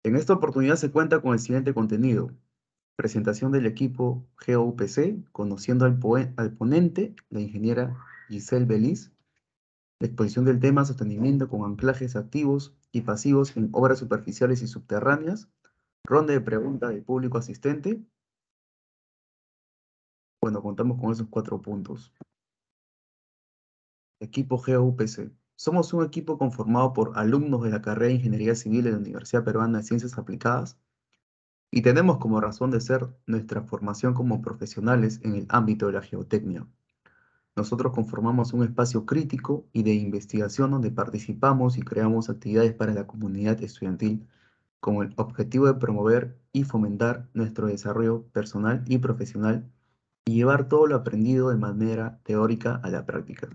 En esta oportunidad se cuenta con el siguiente contenido: presentación del equipo GOUPC, conociendo al ponente, la ingeniera Giselle Beliz, la exposición del tema sostenimiento con anclajes activos y pasivos en obras superficiales y subterráneas, ronda de preguntas del público asistente. Bueno, contamos con esos 4 puntos. Equipo GOUPC. Somos un equipo conformado por alumnos de la carrera de Ingeniería Civil de la Universidad Peruana de Ciencias Aplicadas y tenemos como razón de ser nuestra formación como profesionales en el ámbito de la geotecnia. Nosotros conformamos un espacio crítico y de investigación donde participamos y creamos actividades para la comunidad estudiantil con el objetivo de promover y fomentar nuestro desarrollo personal y profesional y llevar todo lo aprendido de manera teórica a la práctica.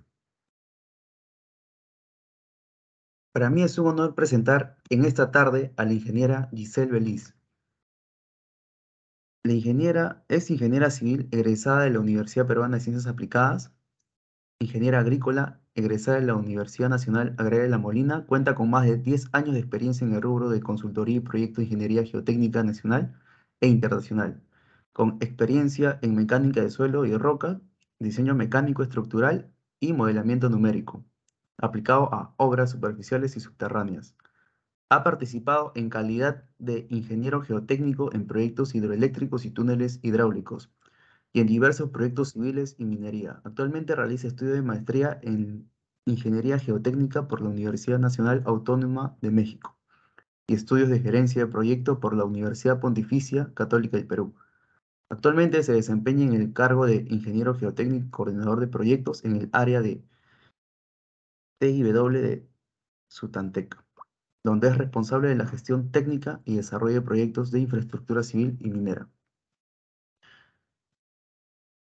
Para mí es un honor presentar en esta tarde a la ingeniera Giselle Beliz. La ingeniera es ingeniera civil egresada de la Universidad Peruana de Ciencias Aplicadas, ingeniera agrícola egresada de la Universidad Nacional Agraria de La Molina, cuenta con más de 10 años de experiencia en el rubro de consultoría y proyectos de ingeniería geotécnica nacional e internacional, con experiencia en mecánica de suelo y de roca, diseño mecánico estructural y modelamiento numérico, aplicado a obras superficiales y subterráneas. Ha participado en calidad de ingeniero geotécnico en proyectos hidroeléctricos y túneles hidráulicos y en diversos proyectos civiles y minería. Actualmente realiza estudios de maestría en Ingeniería Geotécnica por la Universidad Nacional Autónoma de México y estudios de gerencia de proyecto por la Universidad Pontificia Católica del Perú. Actualmente se desempeña en el cargo de ingeniero geotécnico y coordinador de proyectos en el área de TIW de Sutantec, donde es responsable de la gestión técnica y desarrollo de proyectos de infraestructura civil y minera.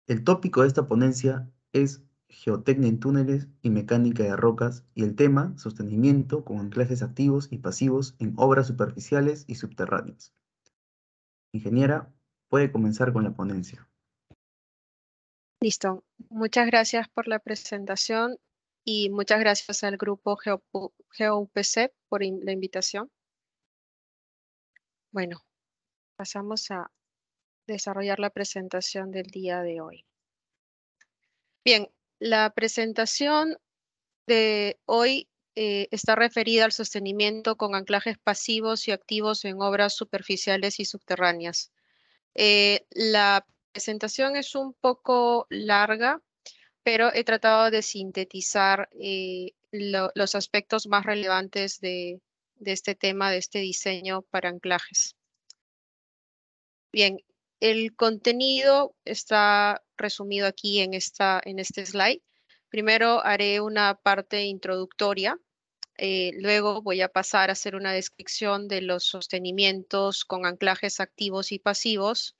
El tópico de esta ponencia es geotecnia en túneles y mecánica de rocas y el tema sostenimiento con anclajes activos y pasivos en obras superficiales y subterráneas. Ingeniera, puede comenzar con la ponencia. Listo. Muchas gracias por la presentación y muchas gracias al grupo GOUPC por la invitación. Bueno, pasamos a desarrollar la presentación del día de hoy. Bien, la presentación de hoy está referida al sostenimiento con anclajes pasivos y activos en obras superficiales y subterráneas. La presentación es un poco larga, pero he tratado de sintetizar los aspectos más relevantes de este tema, de este diseño para anclajes. Bien, el contenido está resumido aquí en este slide. Primero haré una parte introductoria. Luego voy a pasar a hacer una descripción de los sostenimientos con anclajes activos y pasivos.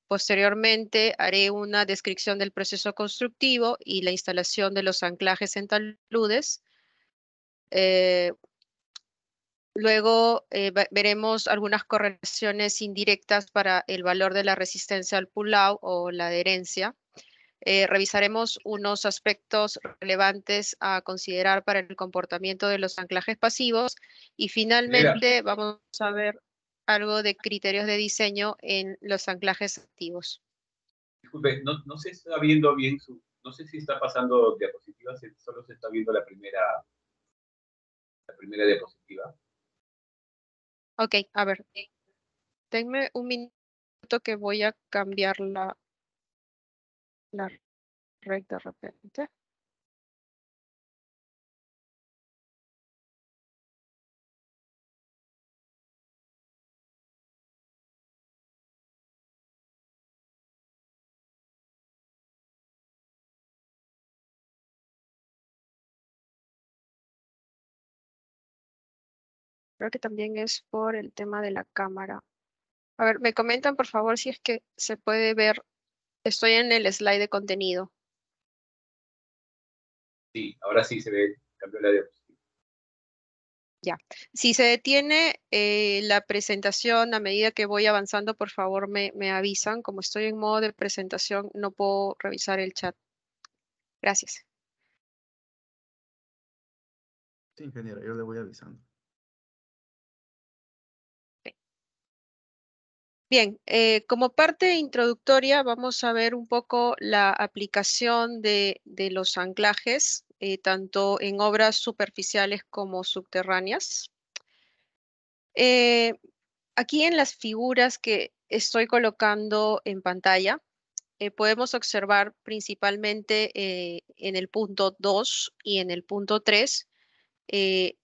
Posteriormente haré una descripción del proceso constructivo y la instalación de los anclajes en taludes. Luego veremos algunas correlaciones indirectas para el valor de la resistencia al pull-out o la adherencia. Revisaremos unos aspectos relevantes a considerar para el comportamiento de los anclajes pasivos y finalmente vamos a ver algo de criterios de diseño en los anclajes activos. Disculpe, no se está viendo bien no sé si está pasando diapositivas, solo se está viendo la primera diapositiva. Ok, a ver, denme un minuto que voy a cambiar la red de repente. Creo que también es por el tema de la cámara. A ver, me comentan por favor si es que se puede ver. Estoy en el slide de contenido. Sí, ahora sí se ve, cambió la diapositiva. Ya. Si se detiene la presentación a medida que voy avanzando, por favor me avisan. Como estoy en modo de presentación, no puedo revisar el chat. Gracias. Sí, ingeniera, yo le voy avisando. Bien, como parte introductoria vamos a ver un poco la aplicación de los anclajes, tanto en obras superficiales como subterráneas. Eh, Aquí en las figuras que estoy colocando en pantalla, podemos observar principalmente en el punto 2 y en el punto 3 eh,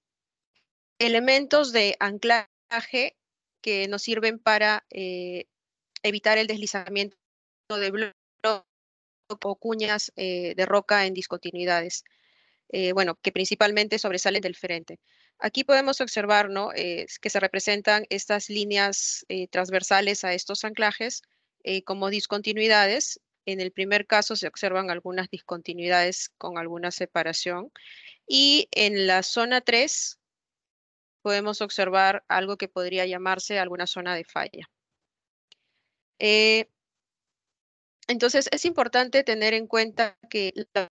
elementos de anclaje que nos sirven para evitar el deslizamiento de bloques o cuñas de roca en discontinuidades, bueno, que principalmente sobresalen del frente. Aquí podemos observar, ¿no? Que se representan estas líneas transversales a estos anclajes como discontinuidades. En el primer caso se observan algunas discontinuidades con alguna separación. Y en la zona 3 podemos observar algo que podría llamarse alguna zona de falla. Eh, entonces, es importante tener en cuenta que la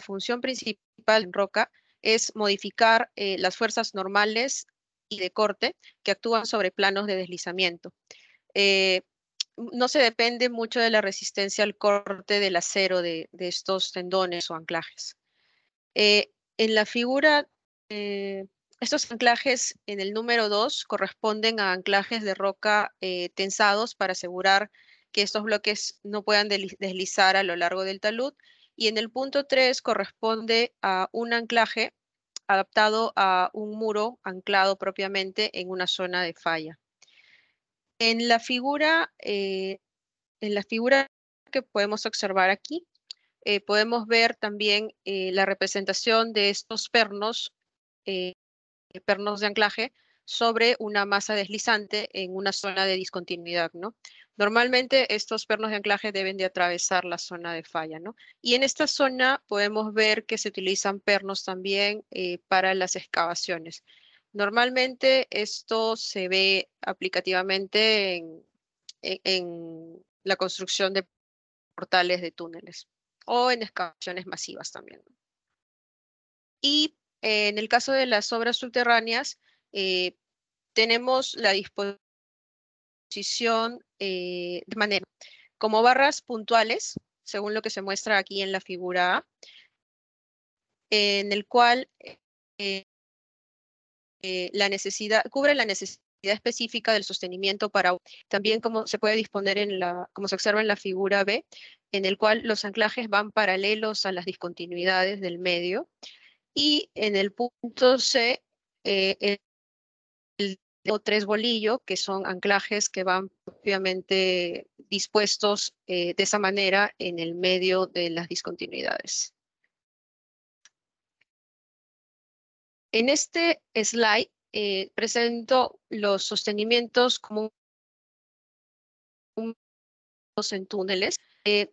función principal en roca es modificar las fuerzas normales y de corte que actúan sobre planos de deslizamiento. Eh, no se depende mucho de la resistencia al corte del acero de estos tendones o anclajes. En la figura, estos anclajes en el número 2 corresponden a anclajes de roca tensados para asegurar que estos bloques no puedan deslizar a lo largo del talud. Y en el punto 3 corresponde a un anclaje adaptado a un muro anclado propiamente en una zona de falla. En la figura que podemos observar aquí, podemos ver también la representación de estos eh, pernos de anclaje sobre una masa deslizante en una zona de discontinuidad, ¿no? Normalmente estos pernos de anclaje deben de atravesar la zona de falla, ¿no? Y en esta zona podemos ver que se utilizan pernos también para las excavaciones. Normalmente esto se ve aplicativamente en la construcción de portales de túneles o en excavaciones masivas también. Y en el caso de las obras subterráneas, tenemos la disposición de manera como barras puntuales, según lo que se muestra aquí en la figura A, en el cual cubre la necesidad específica del sostenimiento para también como se puede disponer como se observa en la figura B, en el cual los anclajes van paralelos a las discontinuidades del medio. Y en el punto C, el o tres bolillo, que son anclajes que van propiamente dispuestos de esa manera en el medio de las discontinuidades. En este slide presento los sostenimientos comunes en túneles.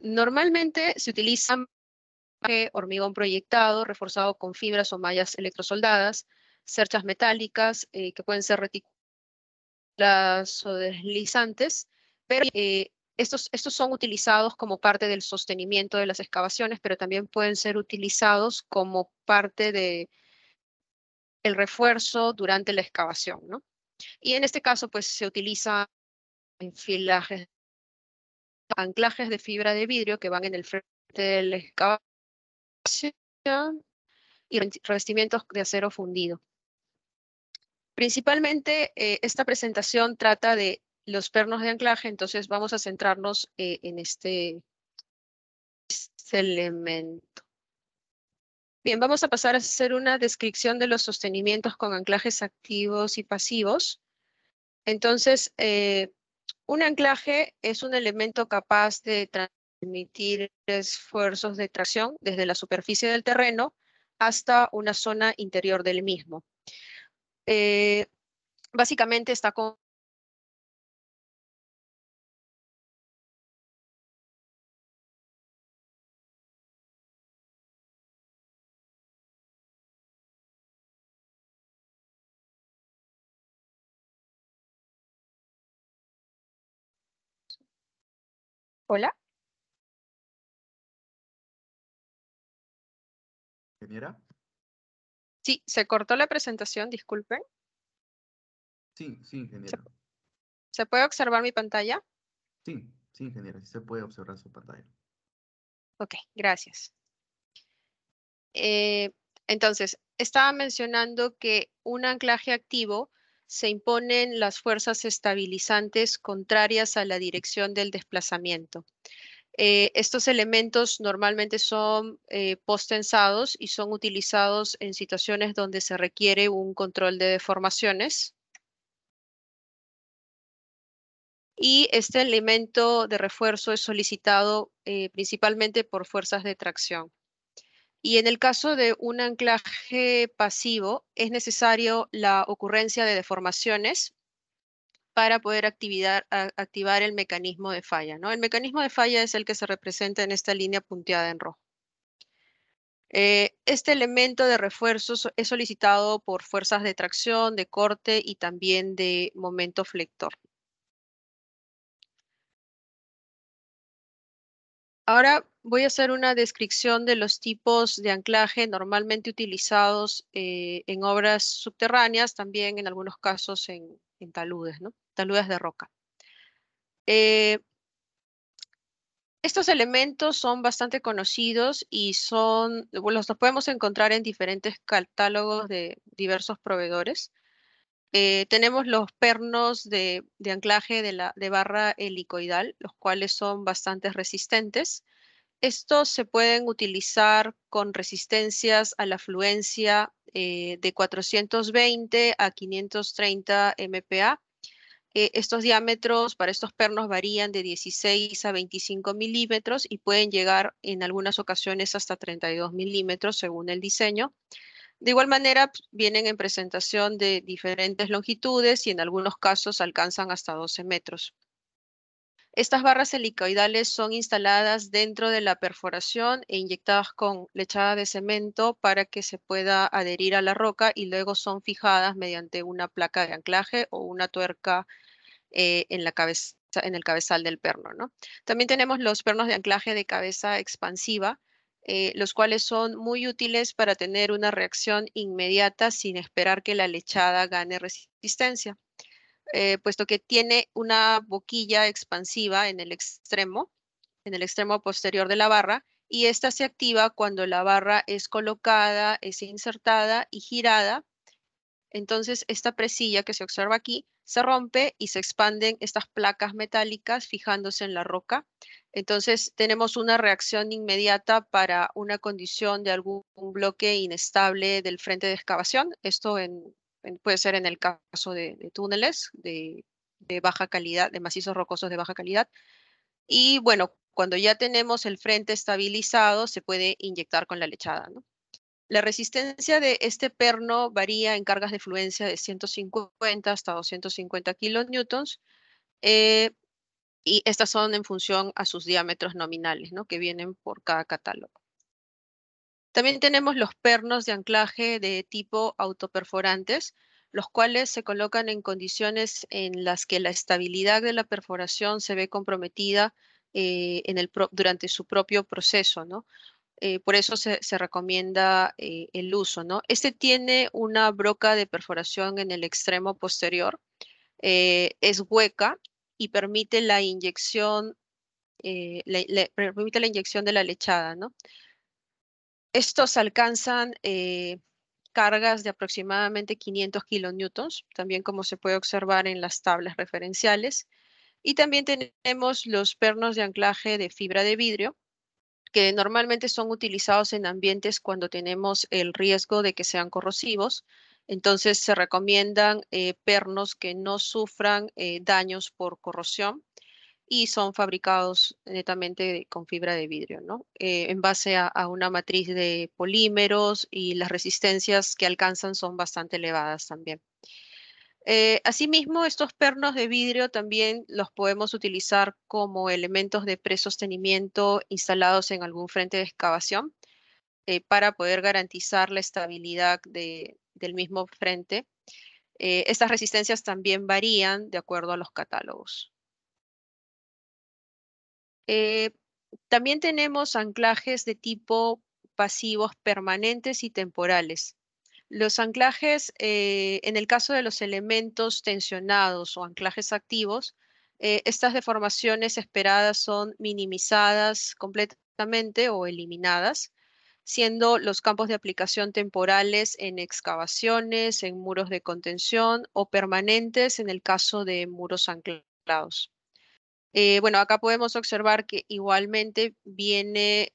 Normalmente se utilizan hormigón proyectado, reforzado con fibras o mallas electrosoldadas, cerchas metálicas que pueden ser reticuladas o deslizantes, pero estos son utilizados como parte del sostenimiento de las excavaciones, pero también pueden ser utilizados como parte del refuerzo durante la excavación, ¿no? Y en este caso, pues se utiliza enfilajes, anclajes de fibra de vidrio que van en el frente de la excavación y revestimientos de acero fundido. Principalmente esta presentación trata de los pernos de anclaje, entonces vamos a centrarnos en este elemento. Bien, vamos a pasar a hacer una descripción de los sostenimientos con anclajes activos y pasivos. Entonces, un anclaje es un elemento capaz de transmitir esfuerzos de tracción desde la superficie del terreno hasta una zona interior del mismo. Básicamente está con... Hola. ¿Ingeniera? Sí, se cortó la presentación, disculpen. Sí, sí, ¿Se, ingeniera. ¿Se puede observar mi pantalla? Sí, sí, ingeniera, sí se puede observar su pantalla. Ok, gracias. Entonces, estaba mencionando que un anclaje activo se imponen las fuerzas estabilizantes contrarias a la dirección del desplazamiento. Estos elementos normalmente son postensados y son utilizados en situaciones donde se requiere un control de deformaciones. Y este elemento de refuerzo es solicitado principalmente por fuerzas de tracción. Y en el caso de un anclaje pasivo, es necesario la ocurrencia de deformaciones para poder activar el mecanismo de falla, ¿no? El mecanismo de falla es el que se representa en esta línea punteada en rojo. Este elemento de refuerzo es solicitado por fuerzas de tracción, de corte y también de momento flector. Ahora voy a hacer una descripción de los tipos de anclaje normalmente utilizados en obras subterráneas, también en algunos casos en taludes, ¿no? Taludes de roca. Eh, Estos elementos son bastante conocidos y los podemos encontrar en diferentes catálogos de diversos proveedores. Tenemos los pernos de anclaje de barra helicoidal, los cuales son bastante resistentes. Estos se pueden utilizar con resistencias a la fluencia de 420 a 530 MPa. Estos diámetros para estos pernos varían de 16 a 25 milímetros y pueden llegar en algunas ocasiones hasta 32 milímetros según el diseño. De igual manera, vienen en presentación de diferentes longitudes y en algunos casos alcanzan hasta 12 metros. Estas barras helicoidales son instaladas dentro de la perforación e inyectadas con lechada de cemento para que se pueda adherir a la roca y luego son fijadas mediante una placa de anclaje o una tuerca en el cabezal del perno, ¿no? También tenemos los pernos de anclaje de cabeza expansiva, los cuales son muy útiles para tener una reacción inmediata sin esperar que la lechada gane resistencia. Puesto que tiene una boquilla expansiva en el extremo posterior de la barra, y esta se activa cuando la barra es colocada, es insertada y girada. Entonces, esta presilla que se observa aquí se rompe y se expanden estas placas metálicas fijándose en la roca. Entonces, tenemos una reacción inmediata para una condición de algún bloque inestable del frente de excavación. Esto puede ser en el caso de túneles de baja calidad, de macizos rocosos de baja calidad. Y bueno, cuando ya tenemos el frente estabilizado, se puede inyectar con la lechada, ¿no? La resistencia de este perno varía en cargas de fluencia de 150 hasta 250 kilonewtons, eh, y estas son en función a sus diámetros nominales, ¿no? Que vienen por cada catálogo. También tenemos los pernos de anclaje de tipo autoperforantes, los cuales se colocan en condiciones en las que la estabilidad de la perforación se ve comprometida durante su propio proceso, ¿no? Por eso se recomienda el uso, ¿no? Este tiene una broca de perforación en el extremo posterior, es hueca y permite la inyección, permite la inyección de la lechada, ¿no? Estos alcanzan cargas de aproximadamente 500 kilonewtons, también como se puede observar en las tablas referenciales. Y también tenemos los pernos de anclaje de fibra de vidrio, que normalmente son utilizados en ambientes cuando tenemos el riesgo de que sean corrosivos. Entonces se recomiendan pernos que no sufran daños por corrosión y son fabricados netamente con fibra de vidrio, ¿no? En base a una matriz de polímeros, y las resistencias que alcanzan son bastante elevadas también. Asimismo, estos pernos de vidrio también los podemos utilizar como elementos de presostenimiento instalados en algún frente de excavación para poder garantizar la estabilidad del mismo frente. Estas resistencias también varían de acuerdo a los catálogos. Eh, También tenemos anclajes de tipo pasivos permanentes y temporales. Los anclajes, en el caso de los elementos tensionados o anclajes activos, estas deformaciones esperadas son minimizadas completamente o eliminadas, siendo los campos de aplicación temporales en excavaciones, en muros de contención o permanentes en el caso de muros anclados. Bueno, acá podemos observar que igualmente vienen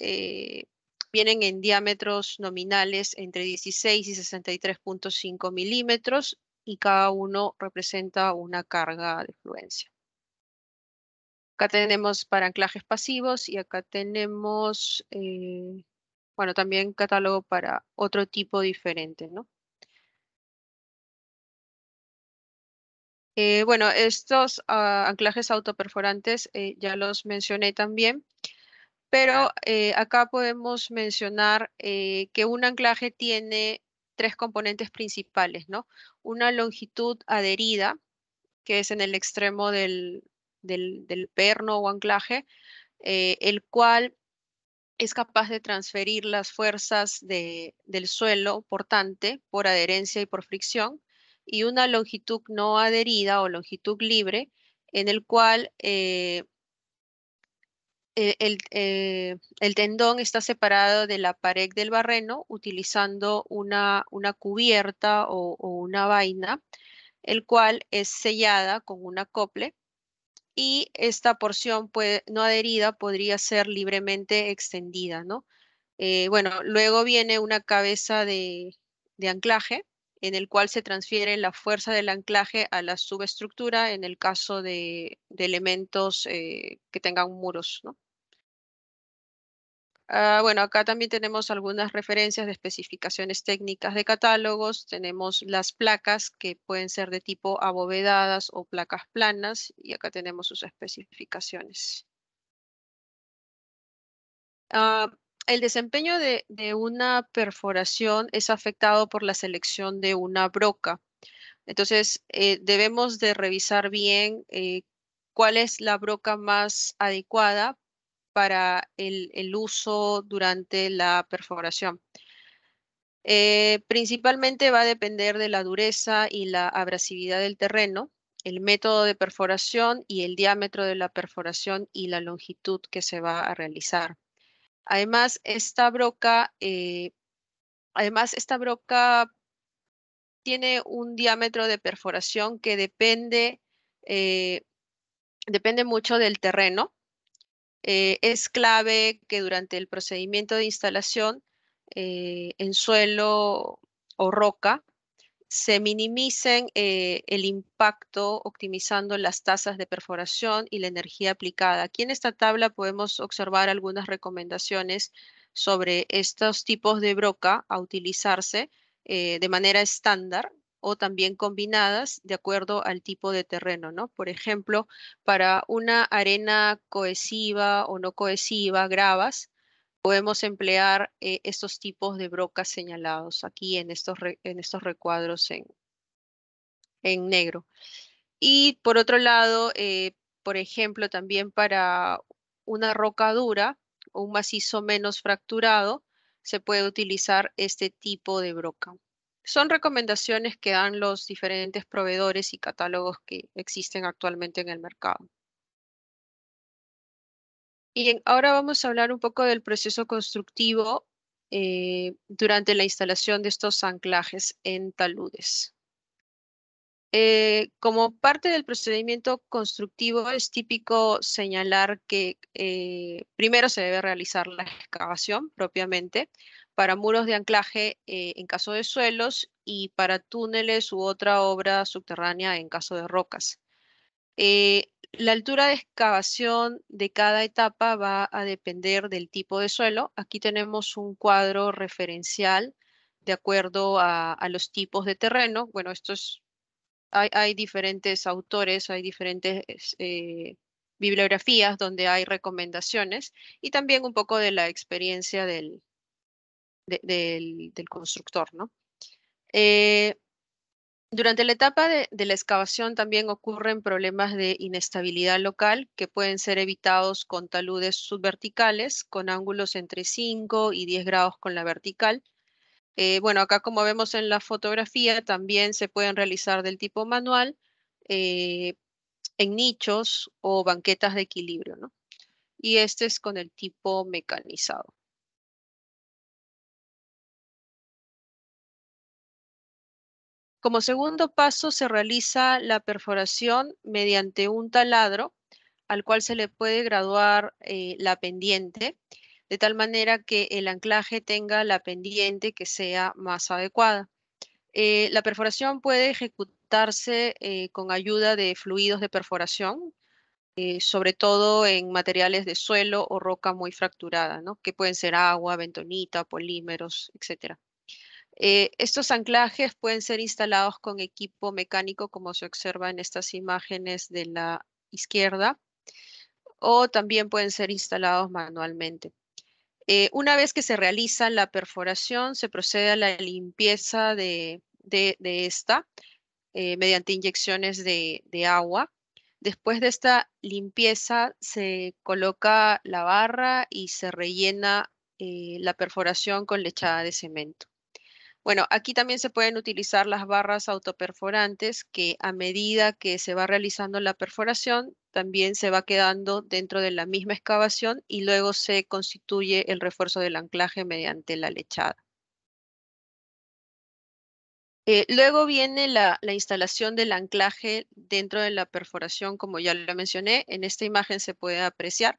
en diámetros nominales entre 16 y 63.5 milímetros y cada uno representa una carga de fluencia. Acá tenemos para anclajes pasivos y acá tenemos, bueno, también catálogo para otro tipo diferente, ¿no? Bueno, estos anclajes autoperforantes ya los mencioné también, pero acá podemos mencionar que un anclaje tiene tres componentes principales, ¿no? Una longitud adherida, que es en el extremo del perno o anclaje, el cual es capaz de transferir las fuerzas del suelo portante por adherencia y por fricción, y una longitud no adherida o longitud libre, en el cual el tendón está separado de la pared del barreno utilizando una cubierta o una vaina, el cual es sellada con un acople y esta porción no adherida podría ser libremente extendida, ¿no? Bueno, luego viene una cabeza de anclaje en el cual se transfiere la fuerza del anclaje a la subestructura en el caso de elementos que tengan muros, ¿no? Bueno, acá también tenemos algunas referencias de especificaciones técnicas de catálogos. Tenemos las placas que pueden ser de tipo abovedadas o placas planas y acá tenemos sus especificaciones. Ah, el desempeño de una perforación es afectado por la selección de una broca. Entonces, debemos de revisar bien cuál es la broca más adecuada para el uso durante la perforación. Principalmente va a depender de la dureza y la abrasividad del terreno, el método de perforación y el diámetro de la perforación y la longitud que se va a realizar. Además, esta broca tiene un diámetro de perforación que eh, depende mucho del terreno. Es clave que durante el procedimiento de instalación en suelo o roca se minimicen el impacto optimizando las tasas de perforación y la energía aplicada. Aquí en esta tabla podemos observar algunas recomendaciones sobre estos tipos de broca a utilizarse de manera estándar o también combinadas de acuerdo al tipo de terreno, ¿no? Por ejemplo, para una arena cohesiva o no cohesiva, gravas, podemos emplear estos tipos de brocas señalados aquí en estos recuadros en negro. Y por otro lado, por ejemplo, también para una roca dura o un macizo menos fracturado, se puede utilizar este tipo de broca. Son recomendaciones que dan los diferentes proveedores y catálogos que existen actualmente en el mercado. Y ahora vamos a hablar un poco del proceso constructivo durante la instalación de estos anclajes en taludes. Como parte del procedimiento constructivo es típico señalar que primero se debe realizar la excavación propiamente para muros de anclaje en caso de suelos y para túneles u otra obra subterránea en caso de rocas. La altura de excavación de cada etapa va a depender del tipo de suelo. Aquí tenemos un cuadro referencial de acuerdo a los tipos de terreno. Bueno, hay diferentes autores, hay diferentes bibliografías donde hay recomendaciones y también un poco de la experiencia del constructor, ¿no? Durante la etapa de la excavación también ocurren problemas de inestabilidad local que pueden ser evitados con taludes subverticales con ángulos entre 5 y 10 grados con la vertical. Bueno, acá como vemos en la fotografía, también se pueden realizar del tipo manual en nichos o banquetas de equilibrio, ¿no? Y este es con el tipo mecanizado. Como segundo paso se realiza la perforación mediante un taladro al cual se le puede graduar la pendiente, de tal manera que el anclaje tenga la pendiente que sea más adecuada. La perforación puede ejecutarse con ayuda de fluidos de perforación, sobre todo en materiales de suelo o roca muy fracturada, ¿no? Que pueden ser agua, bentonita, polímeros, etc. Estos anclajes pueden ser instalados con equipo mecánico, como se observa en estas imágenes de la izquierda, o también pueden ser instalados manualmente. Una vez que se realiza la perforación, se procede a la limpieza de esta mediante inyecciones de agua. Después de esta limpieza, se coloca la barra y se rellena la perforación con lechada de cemento. Bueno, aquí también se pueden utilizar las barras autoperforantes que a medida que se va realizando la perforación, también se va quedando dentro de la misma excavación y luego se constituye el refuerzo del anclaje mediante la lechada. Luego viene la instalación del anclaje dentro de la perforación, como ya lo mencioné. En esta imagen se puede apreciar.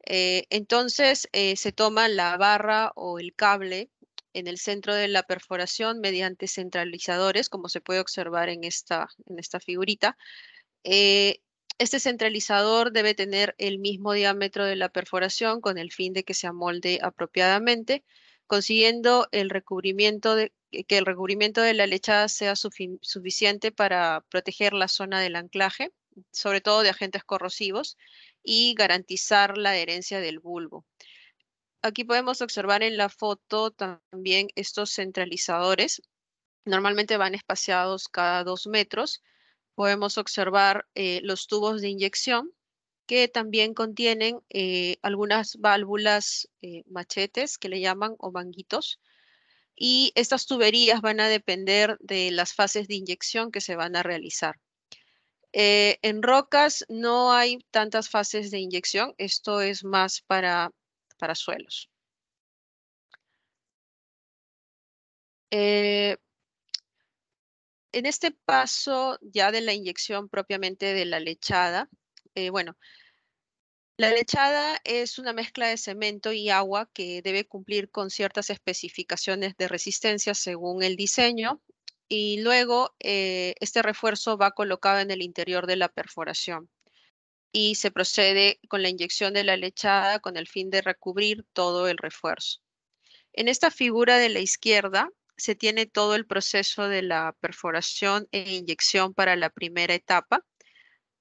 Entonces, se toma la barra o el cable en el centro de la perforación mediante centralizadores, como se puede observar en esta figurita. Eh, este centralizador debe tener el mismo diámetro de la perforación con el fin de que se amolde apropiadamente, consiguiendo el recubrimiento que el recubrimiento de la lechada sea suficiente para proteger la zona del anclaje, sobre todo de agentes corrosivos, y garantizar la adherencia del bulbo. Aquí podemos observar en la foto también estos centralizadores. Normalmente van espaciados cada 2 metros. Podemos observar los tubos de inyección que también contienen algunas válvulas machetes que le llaman o manguitos. Y estas tuberías van a depender de las fases de inyección que se van a realizar. En rocas no hay tantas fases de inyección. Esto es más para suelos. Eh, en este paso ya de la inyección propiamente de la lechada, bueno, la lechada es una mezcla de cemento y agua que debe cumplir con ciertas especificaciones de resistencia según el diseño y luego este refuerzo va colocado en el interior de la perforación y se procede con la inyección de la lechada con el fin de recubrir todo el refuerzo. En esta figura de la izquierda se tiene todo el proceso de la perforación e inyección para la primera etapa.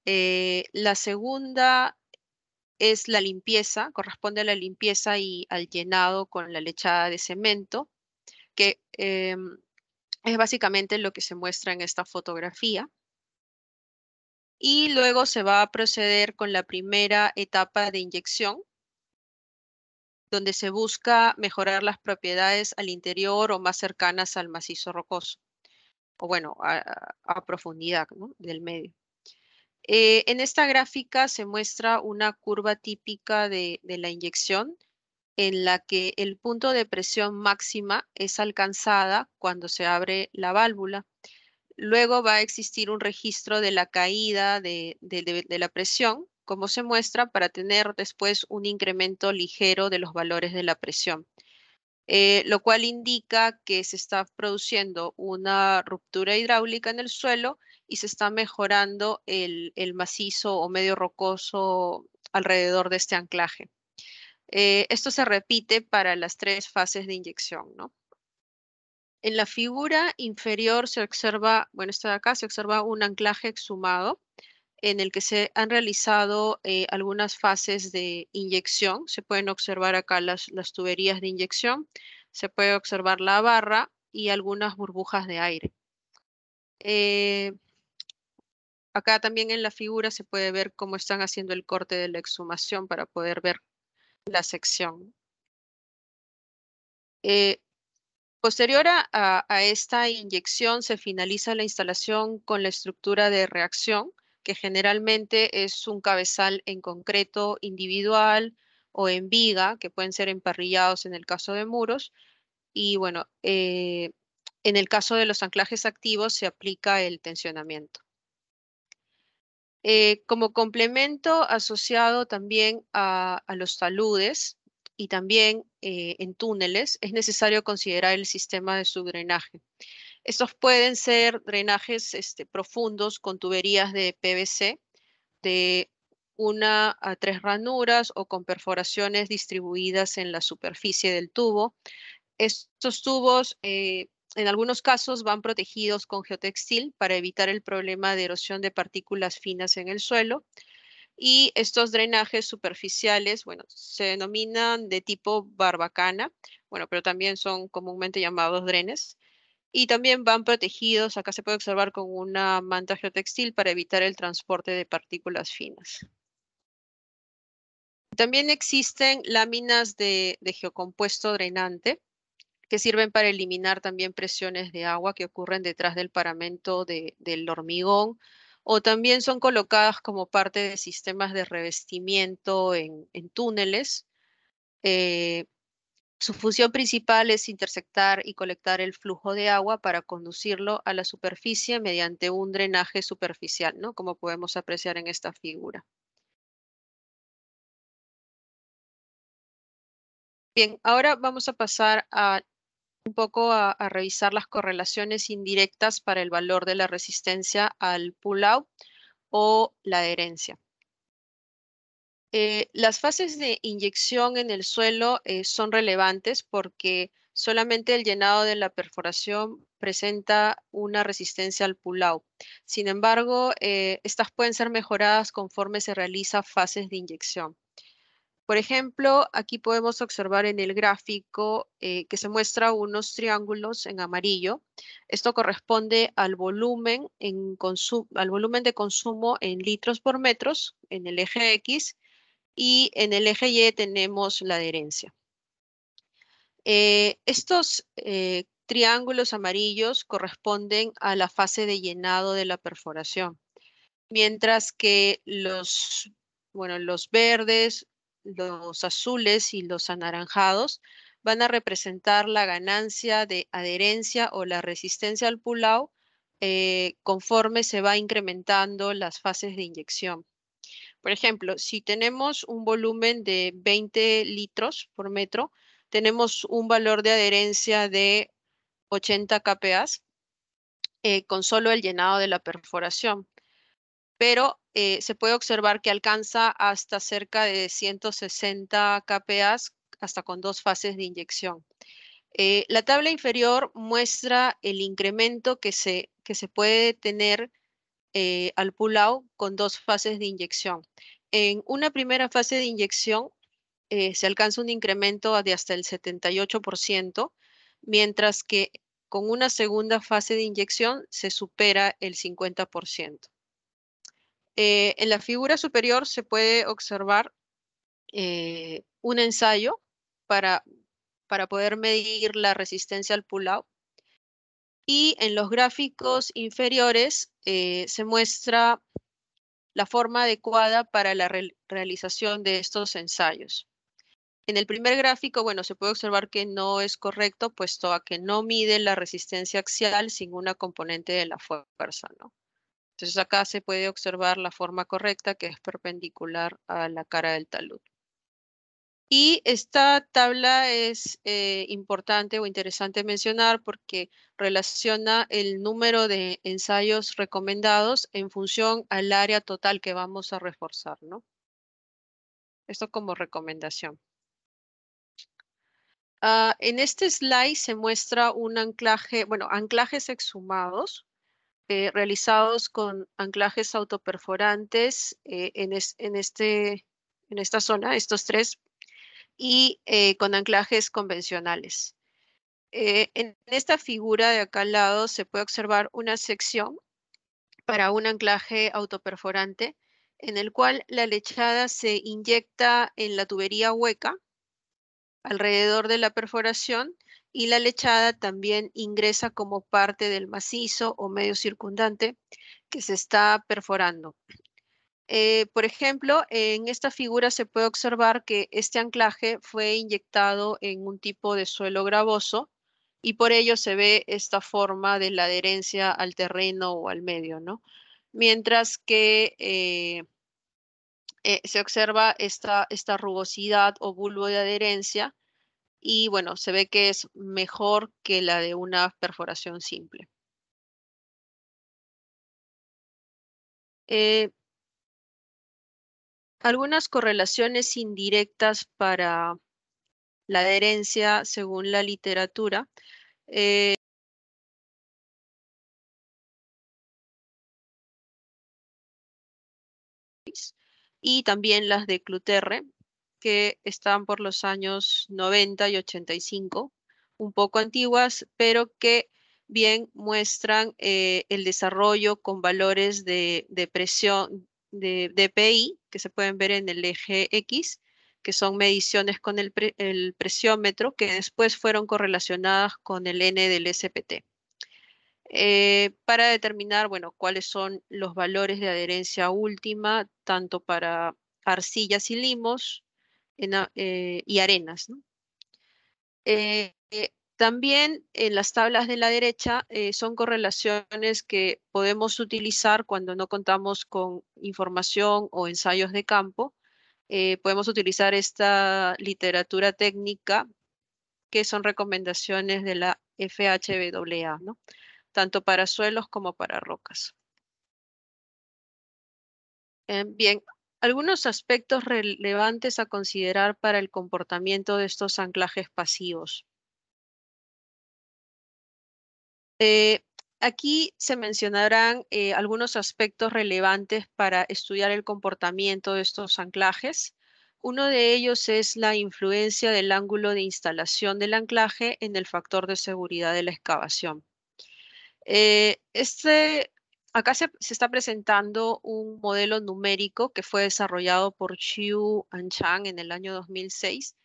La segunda es la limpieza, corresponde a la limpieza y al llenado con la lechada de cemento, que es básicamente lo que se muestra en esta fotografía. Y luego se va a proceder con la primera etapa de inyección, donde se busca mejorar las propiedades al interior o más cercanas al macizo rocoso, o bueno, a profundidad, ¿no?, del medio. En esta gráfica se muestra una curva típica de la inyección en la que el punto de presión máxima es alcanzada cuando se abre la válvula. Luego va a existir un registro de la caída de la presión, como se muestra, para tener después un incremento ligero de los valores de la presión, lo cual indica que se está produciendo una ruptura hidráulica en el suelo y se está mejorando el macizo o medio rocoso alrededor de este anclaje. Esto se repite para las 3 fases de inyección, ¿no? En la figura inferior se observa, bueno, esta de acá se observa un anclaje exhumado en el que se han realizado algunas fases de inyección. Se pueden observar acá las tuberías de inyección, se puede observar la barra y algunas burbujas de aire. Acá también en la figura se puede ver cómo están haciendo el corte de la exhumación para poder ver la sección. Posterior a esta inyección se finaliza la instalación con la estructura de reacción, que generalmente es un cabezal en concreto individual o en viga, que pueden ser emparrillados en el caso de muros. Y bueno, en el caso de los anclajes activos se aplica el tensionamiento. Como complemento asociado también a los taludes y también en túneles, es necesario considerar el sistema de subdrenaje. Estos pueden ser drenajes profundos con tuberías de PVC de 1 a 3 ranuras o con perforaciones distribuidas en la superficie del tubo. Estos tubos en algunos casos van protegidos con geotextil para evitar el problema de erosión de partículas finas en el suelo. Y estos drenajes superficiales, bueno, se denominan de tipo barbacana, bueno, pero también son comúnmente llamados drenes. Y también van protegidos, acá se puede observar con una manta geotextil para evitar el transporte de partículas finas. También existen láminas de geocompuesto drenante que sirven para eliminar también presiones de agua que ocurren detrás del paramento del hormigón, o también son colocadas como parte de sistemas de revestimiento en túneles. Su función principal es intersectar y colectar el flujo de agua para conducirlo a la superficie mediante un drenaje superficial, ¿no? Como podemos apreciar en esta figura. Bien, ahora vamos a pasar un poco a revisar las correlaciones indirectas para el valor de la resistencia al pull-out o la adherencia. Las fases de inyección en el suelo son relevantes porque solamente el llenado de la perforación presenta una resistencia al pull-out. Sin embargo, estas pueden ser mejoradas conforme se realizan fases de inyección. Por ejemplo, aquí podemos observar en el gráfico que se muestra unos triángulos en amarillo. Esto corresponde al volumen de consumo en litros por metros en el eje X, y en el eje Y tenemos la adherencia. Estos triángulos amarillos corresponden a la fase de llenado de la perforación, mientras que los verdes, los azules y los anaranjados van a representar la ganancia de adherencia o la resistencia al pull-out conforme se va incrementando las fases de inyección. Por ejemplo, si tenemos un volumen de 20 litros por metro, tenemos un valor de adherencia de 80 kPa con solo el llenado de la perforación. Pero se puede observar que alcanza hasta cerca de 160 kPa hasta con 2 fases de inyección. La tabla inferior muestra el incremento que se puede tener al pull-out con 2 fases de inyección. En una primera fase de inyección se alcanza un incremento de hasta el 78%, mientras que con una segunda fase de inyección se supera el 50%. En la figura superior se puede observar un ensayo para poder medir la resistencia al pull-out. Y en los gráficos inferiores se muestra la forma adecuada para la realización de estos ensayos. En el primer gráfico, bueno, se puede observar que no es correcto, puesto a que no mide la resistencia axial sin una componente de la fuerza, ¿no? Entonces acá se puede observar la forma correcta, que es perpendicular a la cara del talud. Y esta tabla es importante o interesante mencionar porque relaciona el número de ensayos recomendados en función al área total que vamos a reforzar, ¿no? Esto como recomendación. En este slide se muestra un anclaje, bueno, anclajes exhumados realizados con anclajes autoperforantes en esta zona, estos tres, y con anclajes convencionales. En esta figura de acá al lado se puede observar una sección para un anclaje autoperforante en el cual la lechada se inyecta en la tubería hueca alrededor de la perforación y la lechada también ingresa como parte del macizo o medio circundante que se está perforando. Por ejemplo, en esta figura se puede observar que este anclaje fue inyectado en un tipo de suelo gravoso y por ello se ve esta forma de la adherencia al terreno o al medio, ¿no? Mientras que se observa esta rugosidad o bulbo de adherencia y bueno, se ve que es mejor que la de una perforación simple. Algunas correlaciones indirectas para la adherencia según la literatura. Y también las de Cluterre, que están por los años 90 y 85, un poco antiguas, pero que bien muestran el desarrollo con valores de presión de DPI, que se pueden ver en el eje X, que son mediciones con el presiómetro, que después fueron correlacionadas con el N del SPT. Para determinar, bueno, cuáles son los valores de adherencia última, tanto para arcillas y limos y arenas, ¿no? También en las tablas de la derecha son correlaciones que podemos utilizar cuando no contamos con información o ensayos de campo. Podemos utilizar esta literatura técnica que son recomendaciones de la FHWA, ¿no? Tanto para suelos como para rocas. Bien, algunos aspectos relevantes a considerar para el comportamiento de estos anclajes pasivos. Aquí se mencionarán algunos aspectos relevantes para estudiar el comportamiento de estos anclajes. Uno de ellos es la influencia del ángulo de instalación del anclaje en el factor de seguridad de la excavación. Acá se está presentando un modelo numérico que fue desarrollado por Xiu and Chang en el año 2006,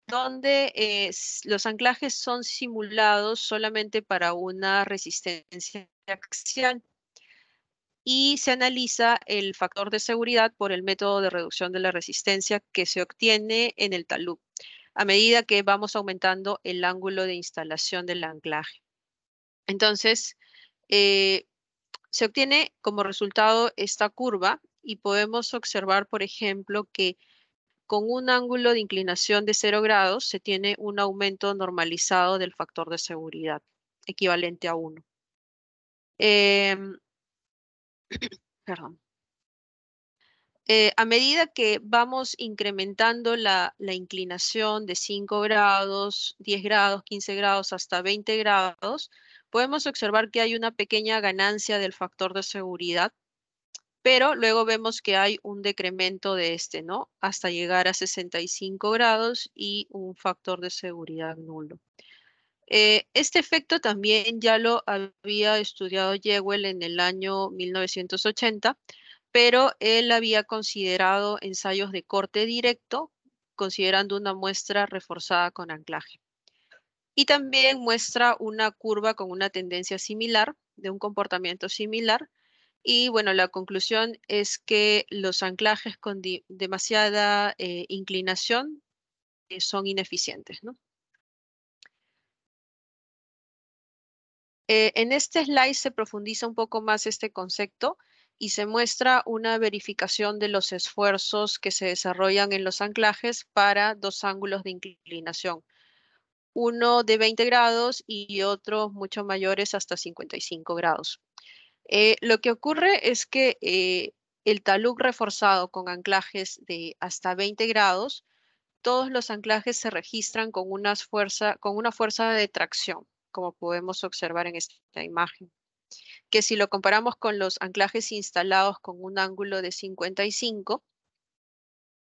donde los anclajes son simulados solamente para una resistencia axial y se analiza el factor de seguridad por el método de reducción de la resistencia que se obtiene en el talud, a medida que vamos aumentando el ángulo de instalación del anclaje. Entonces, se obtiene como resultado esta curva y podemos observar, por ejemplo, que con un ángulo de inclinación de 0 grados se tiene un aumento normalizado del factor de seguridad, equivalente a 1. Perdón. A medida que vamos incrementando la inclinación de 5 grados, 10 grados, 15 grados, hasta 20 grados, podemos observar que hay una pequeña ganancia del factor de seguridad, pero luego vemos que hay un decremento de este, ¿no? Hasta llegar a 65 grados y un factor de seguridad nulo. Este efecto también ya lo había estudiado Jewell en el año 1980, pero él había considerado ensayos de corte directo, considerando una muestra reforzada con anclaje. Y también muestra una curva con una tendencia similar, de un comportamiento similar. Y bueno, la conclusión es que los anclajes con demasiada inclinación son ineficientes, ¿no? En este slide se profundiza un poco más este concepto y se muestra una verificación de los esfuerzos que se desarrollan en los anclajes para dos ángulos de inclinación. Uno de 20 grados y otros mucho mayores hasta 55 grados. Lo que ocurre es que el talud reforzado con anclajes de hasta 20 grados, todos los anclajes se registran con una fuerza de tracción, como podemos observar en esta imagen. Que si lo comparamos con los anclajes instalados con un ángulo de 55,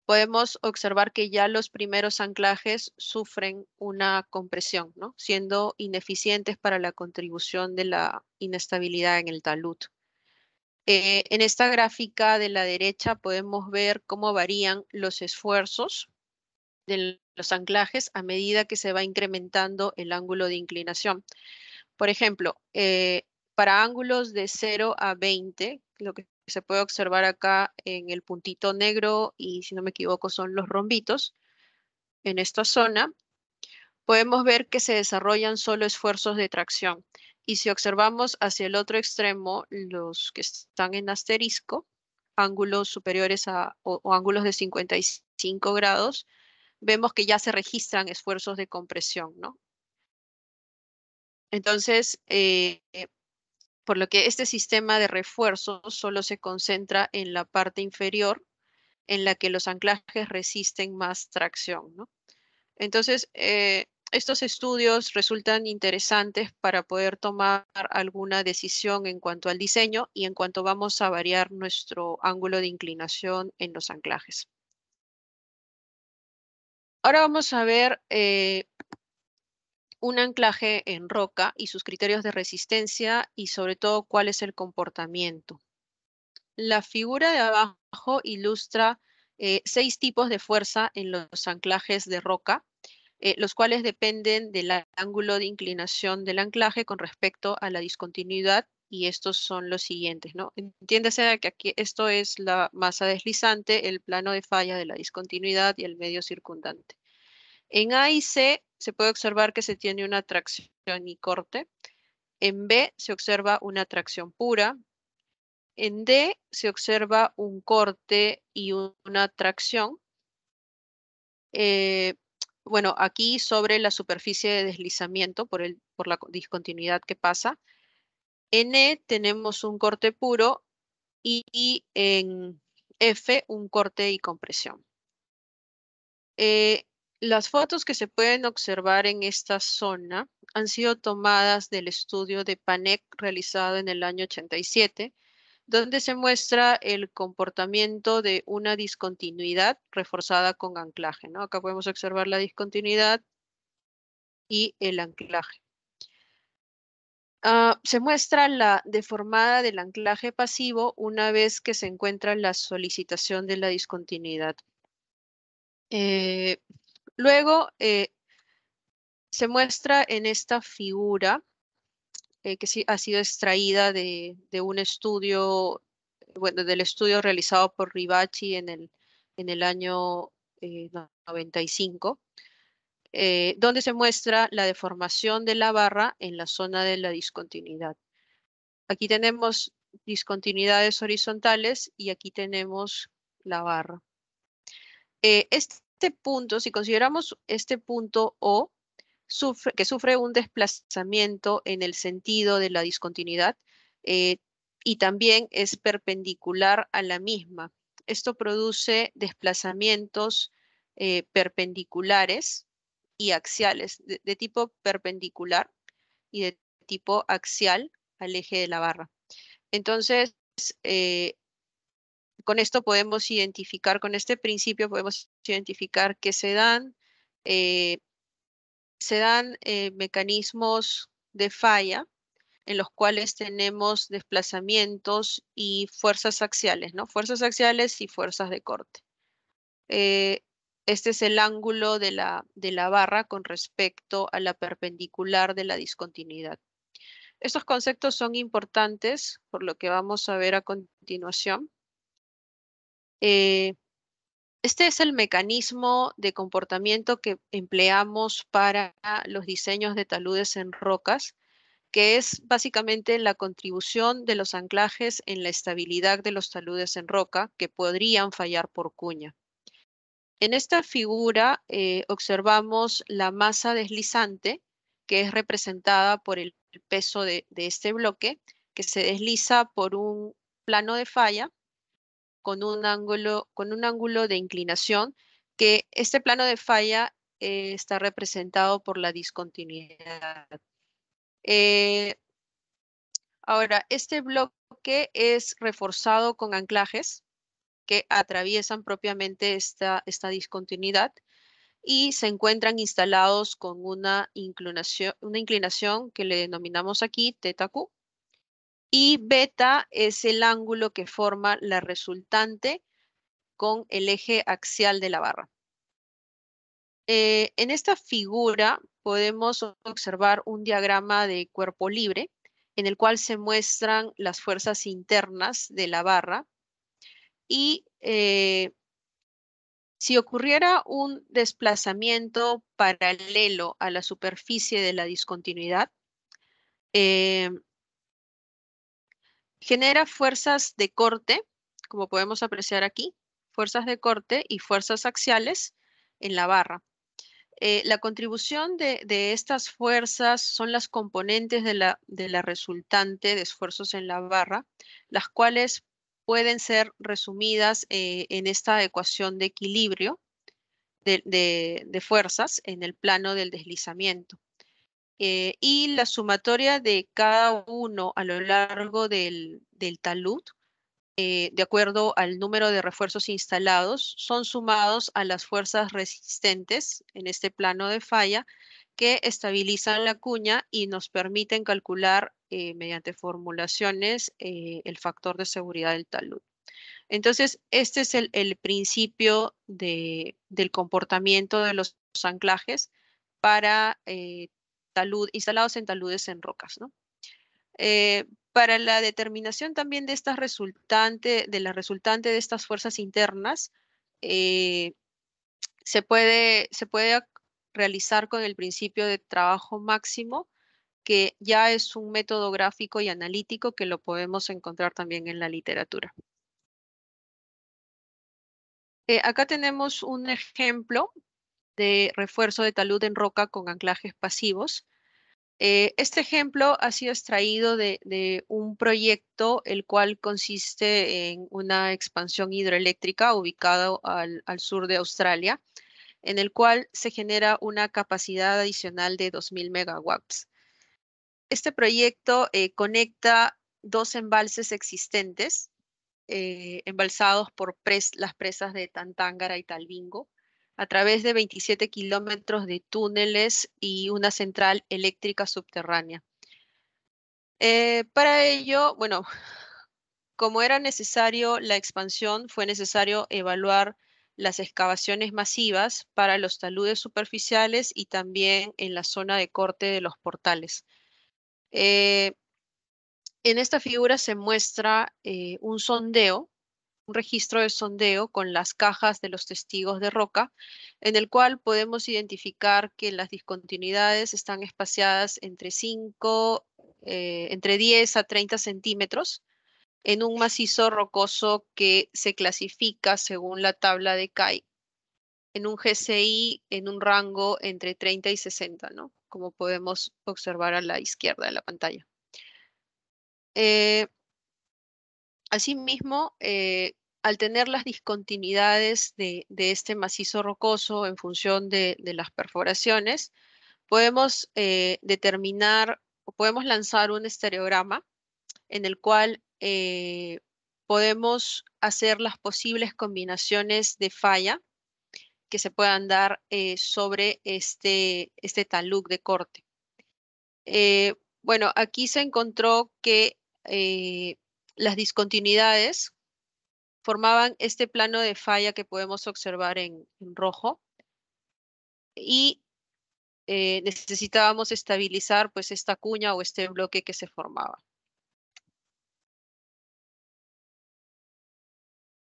podemos observar que ya los primeros anclajes sufren una compresión, ¿no? Siendo ineficientes para la contribución de la inestabilidad en el talud. En esta gráfica de la derecha podemos ver cómo varían los esfuerzos del los anclajes a medida que se va incrementando el ángulo de inclinación. Por ejemplo, para ángulos de 0 a 20, lo que se puede observar acá en el puntito negro y si no me equivoco son los rombitos, en esta zona, podemos ver que se desarrollan solo esfuerzos de tracción. Y si observamos hacia el otro extremo, los que están en asterisco, ángulos superiores o ángulos de 55 grados, vemos que ya se registran esfuerzos de compresión, ¿no? Entonces, por lo que este sistema de refuerzos solo se concentra en la parte inferior, en la que los anclajes resisten más tracción, ¿no? Entonces, estos estudios resultan interesantes para poder tomar alguna decisión en cuanto al diseño y en cuanto vamos a variar nuestro ángulo de inclinación en los anclajes. Ahora vamos a ver un anclaje en roca y sus criterios de resistencia y sobre todo cuál es el comportamiento. La figura de abajo ilustra 6 tipos de fuerza en los anclajes de roca, los cuales dependen del ángulo de inclinación del anclaje con respecto a la discontinuidad, y estos son los siguientes, ¿no? Entiéndase que aquí esto es la masa deslizante, el plano de falla de la discontinuidad y el medio circundante. En A y C se puede observar que se tiene una tracción y corte. En B se observa una tracción pura. En D se observa un corte y una tracción. Bueno, aquí sobre la superficie de deslizamiento por la discontinuidad que pasa. En E tenemos un corte puro y en F un corte y compresión. Las fotos que se pueden observar en esta zona han sido tomadas del estudio de Panek realizado en el año 87, donde se muestra el comportamiento de una discontinuidad reforzada con anclaje, ¿no? Acá podemos observar la discontinuidad y el anclaje. Se muestra la deformada del anclaje pasivo una vez que se encuentra la solicitación de la discontinuidad. Luego, se muestra en esta figura que sí ha sido extraída de un estudio, bueno, del estudio realizado por Ribachi en el año 95, donde se muestra la deformación de la barra en la zona de la discontinuidad. Aquí tenemos discontinuidades horizontales y aquí tenemos la barra. Este punto, si consideramos este punto O, que sufre un desplazamiento en el sentido de la discontinuidad y también es perpendicular a la misma. Esto produce desplazamientos perpendiculares y axiales, de tipo perpendicular y de tipo axial al eje de la barra. Entonces, con esto podemos identificar, con este principio podemos identificar que se dan mecanismos de falla en los cuales tenemos desplazamientos y fuerzas axiales, ¿no? Fuerzas axiales y fuerzas de corte. Este es el ángulo de la barra con respecto a la perpendicular de la discontinuidad. Estos conceptos son importantes por lo que vamos a ver a continuación. Este es el mecanismo de comportamiento que empleamos para los diseños de taludes en rocas, que es básicamente la contribución de los anclajes en la estabilidad de los taludes en roca que podrían fallar por cuña. En esta figura observamos la masa deslizante, que es representada por el peso de este bloque, que se desliza por un plano de falla con un ángulo de inclinación, que este plano de falla está representado por la discontinuidad. Ahora, este bloque es reforzado con anclajes que atraviesan propiamente esta discontinuidad y se encuentran instalados con una inclinación que le denominamos aquí teta Q. Y beta es el ángulo que forma la resultante con el eje axial de la barra. En esta figura podemos observar un diagrama de cuerpo libre en el cual se muestran las fuerzas internas de la barra y si ocurriera un desplazamiento paralelo a la superficie de la discontinuidad, genera fuerzas de corte, como podemos apreciar aquí, fuerzas de corte y fuerzas axiales en la barra. La contribución de estas fuerzas son las componentes de la resultante de esfuerzos en la barra, las cuales pueden ser resumidas en esta ecuación de equilibrio de fuerzas en el plano del deslizamiento. Y la sumatoria de cada uno a lo largo del talud, de acuerdo al número de refuerzos instalados, son sumados a las fuerzas resistentes en este plano de falla que estabilizan la cuña y nos permiten calcular mediante formulaciones el factor de seguridad del talud. Entonces, este es el principio del comportamiento de los anclajes para instalados en taludes en rocas, ¿no? Para la determinación también de esta resultante, de la resultante de estas fuerzas internas, se puede realizar con el principio de trabajo máximo, que ya es un método gráfico y analítico que lo podemos encontrar también en la literatura. Acá tenemos un ejemplo de refuerzo de talud en roca con anclajes pasivos. Este ejemplo ha sido extraído de un proyecto el cual consiste en una expansión hidroeléctrica ubicado al sur de Australia, en el cual se genera una capacidad adicional de 2000 megawatts. Este proyecto conecta dos embalses existentes, embalsados por las presas de Tantángara y Talbingo, a través de 27 kilómetros de túneles y una central eléctrica subterránea. Para ello, bueno, como era necesario la expansión, fue necesario evaluar las excavaciones masivas para los taludes superficiales y también en la zona de corte de los portales. En esta figura se muestra un sondeo, un registro de sondeo con las cajas de los testigos de roca, en el cual podemos identificar que las discontinuidades están espaciadas entre 10 a 30 centímetros en un macizo rocoso que se clasifica según la tabla de Kay en un GCI en un rango entre 30 y 60, ¿no? Como podemos observar a la izquierda de la pantalla. Asimismo, al tener las discontinuidades de este macizo rocoso en función de las perforaciones, podemos determinar o podemos lanzar un estereograma en el cual podemos hacer las posibles combinaciones de falla que se puedan dar sobre este talud de corte. Bueno, aquí se encontró que las discontinuidades formaban este plano de falla que podemos observar en rojo y necesitábamos estabilizar pues esta cuña o este bloque que se formaba.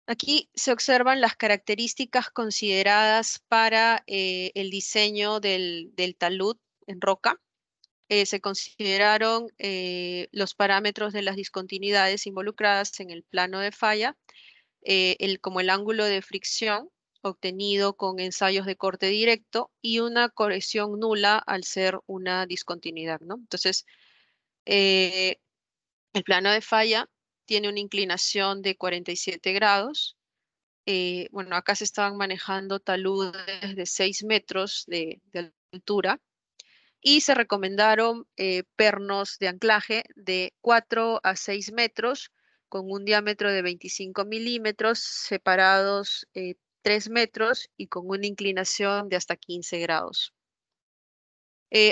Aquí se observan las características consideradas para el diseño del talud en roca. Se consideraron los parámetros de las discontinuidades involucradas en el plano de falla, como el ángulo de fricción obtenido con ensayos de corte directo y una corrección nula al ser una discontinuidad, ¿no? Entonces, el plano de falla tiene una inclinación de 47 grados. Bueno, acá se estaban manejando taludes de 6 metros de altura y se recomendaron pernos de anclaje de 4 a 6 metros con un diámetro de 25 milímetros, separados 3 metros y con una inclinación de hasta 15 grados.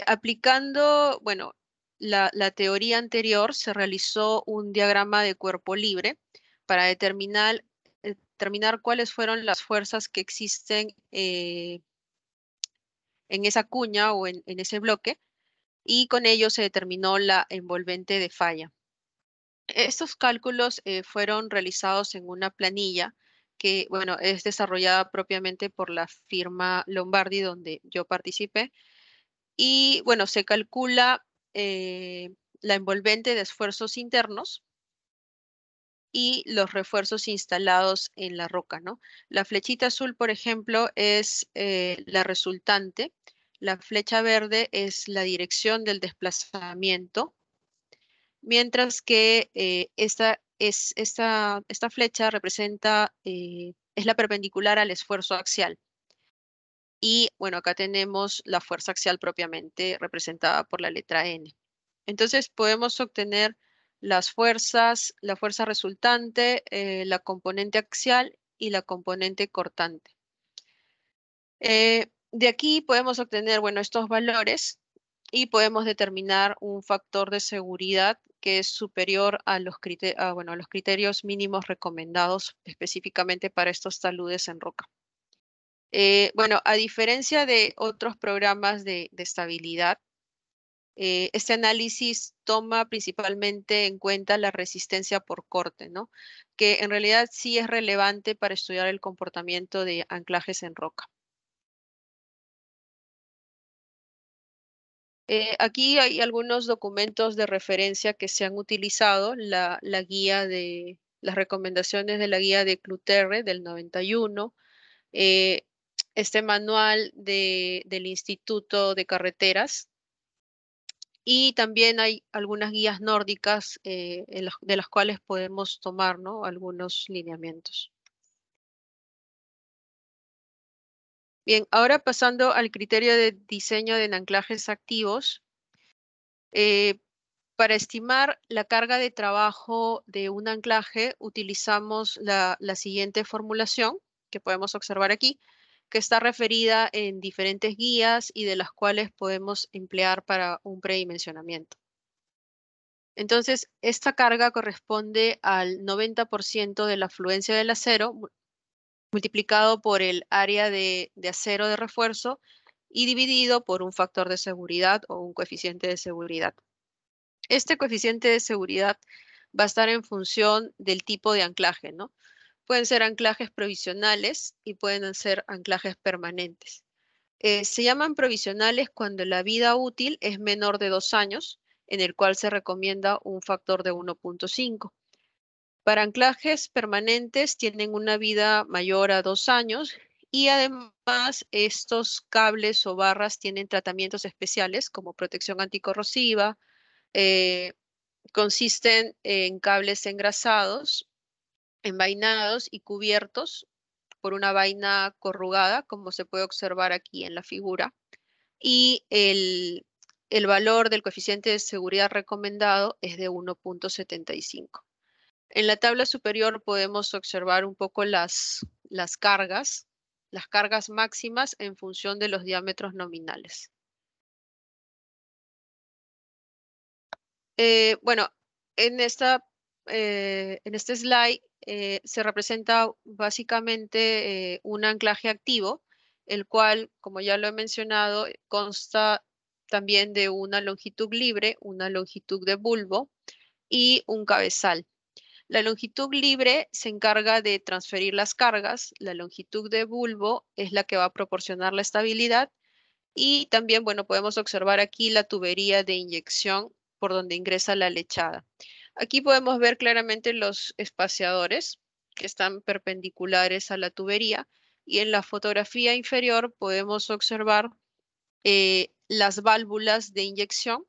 Aplicando, bueno, la teoría anterior, se realizó un diagrama de cuerpo libre para determinar cuáles fueron las fuerzas que existen en esa cuña o en ese bloque, y con ello se determinó la envolvente de falla. Estos cálculos fueron realizados en una planilla que, bueno, es desarrollada propiamente por la firma Lombardi, donde yo participé. Y, bueno, se calcula la envolvente de esfuerzos internos y los refuerzos instalados en la roca, ¿no? La flechita azul, por ejemplo, es la resultante. La flecha verde es la dirección del desplazamiento, mientras que esta flecha representa, es la perpendicular al esfuerzo axial. Y bueno, acá tenemos la fuerza axial propiamente representada por la letra N. Entonces podemos obtener las fuerzas, la fuerza resultante, la componente axial y la componente cortante. De aquí podemos obtener, bueno, estos valores y podemos determinar un factor de seguridad que es superior a los criterios mínimos recomendados específicamente para estos taludes en roca. Bueno, a diferencia de otros programas de estabilidad, este análisis toma principalmente en cuenta la resistencia por corte, ¿no? Que en realidad sí es relevante para estudiar el comportamiento de anclajes en roca. Aquí hay algunos documentos de referencia que se han utilizado, las recomendaciones de la guía de Cluterre del 91, este manual del Instituto de Carreteras, y también hay algunas guías nórdicas de las cuales podemos tomar, ¿no?, algunos lineamientos. Bien, ahora pasando al criterio de diseño de anclajes activos. Para estimar la carga de trabajo de un anclaje, utilizamos la siguiente formulación que podemos observar aquí, que está referida en diferentes guías y de las cuales podemos emplear para un predimensionamiento. Entonces, esta carga corresponde al 90% de la afluencia del acero multiplicado por el área de acero de refuerzo y dividido por un factor de seguridad o un coeficiente de seguridad. Este coeficiente de seguridad va a estar en función del tipo de anclaje, ¿no? Pueden ser anclajes provisionales y pueden ser anclajes permanentes. Se llaman provisionales cuando la vida útil es menor de 2 años, en el cual se recomienda un factor de 1.5. Para anclajes permanentes tienen una vida mayor a 2 años y además estos cables o barras tienen tratamientos especiales como protección anticorrosiva. Consisten en cables engrasados, envainados y cubiertos por una vaina corrugada, como se puede observar aquí en la figura. Y el valor del coeficiente de seguridad recomendado es de 1.75. En la tabla superior podemos observar un poco las cargas máximas en función de los diámetros nominales. Bueno, en este slide se representa básicamente un anclaje activo, el cual, como ya lo he mencionado, consta también de una longitud libre, una longitud de bulbo y un cabezal. La longitud libre se encarga de transferir las cargas, la longitud de bulbo es la que va a proporcionar la estabilidad y también, bueno, podemos observar aquí la tubería de inyección por donde ingresa la lechada. Aquí podemos ver claramente los espaciadores que están perpendiculares a la tubería y en la fotografía inferior podemos observar las válvulas de inyección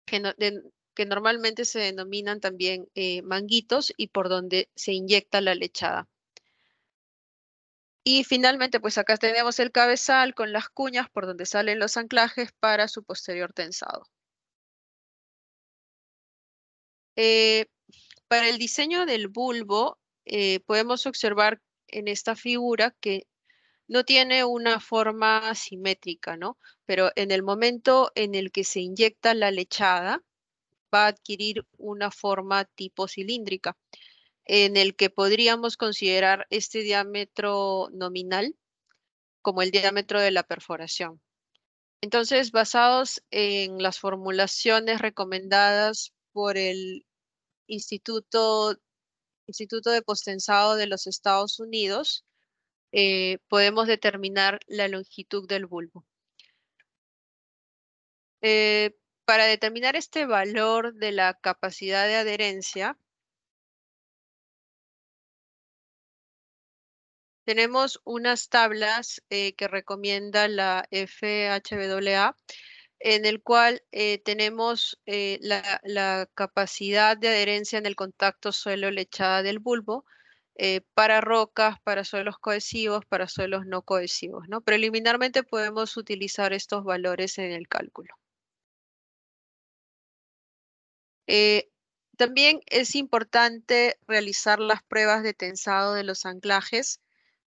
que normalmente se denominan también manguitos y por donde se inyecta la lechada. Y finalmente, pues acá tenemos el cabezal con las cuñas por donde salen los anclajes para su posterior tensado. Para el diseño del bulbo, podemos observar en esta figura que no tiene una forma simétrica, ¿no? Pero en el momento en el que se inyecta la lechada, va a adquirir una forma tipo cilíndrica, en el que podríamos considerar este diámetro nominal como el diámetro de la perforación. Entonces, basados en las formulaciones recomendadas por el Instituto de Postensado de los Estados Unidos, podemos determinar la longitud del bulbo. Para determinar este valor de la capacidad de adherencia, tenemos unas tablas que recomienda la FHWA, en el cual tenemos la capacidad de adherencia en el contacto suelo-lechada del bulbo para rocas, para suelos cohesivos, para suelos no cohesivos, ¿no? Preliminarmente podemos utilizar estos valores en el cálculo. También es importante realizar las pruebas de tensado de los anclajes.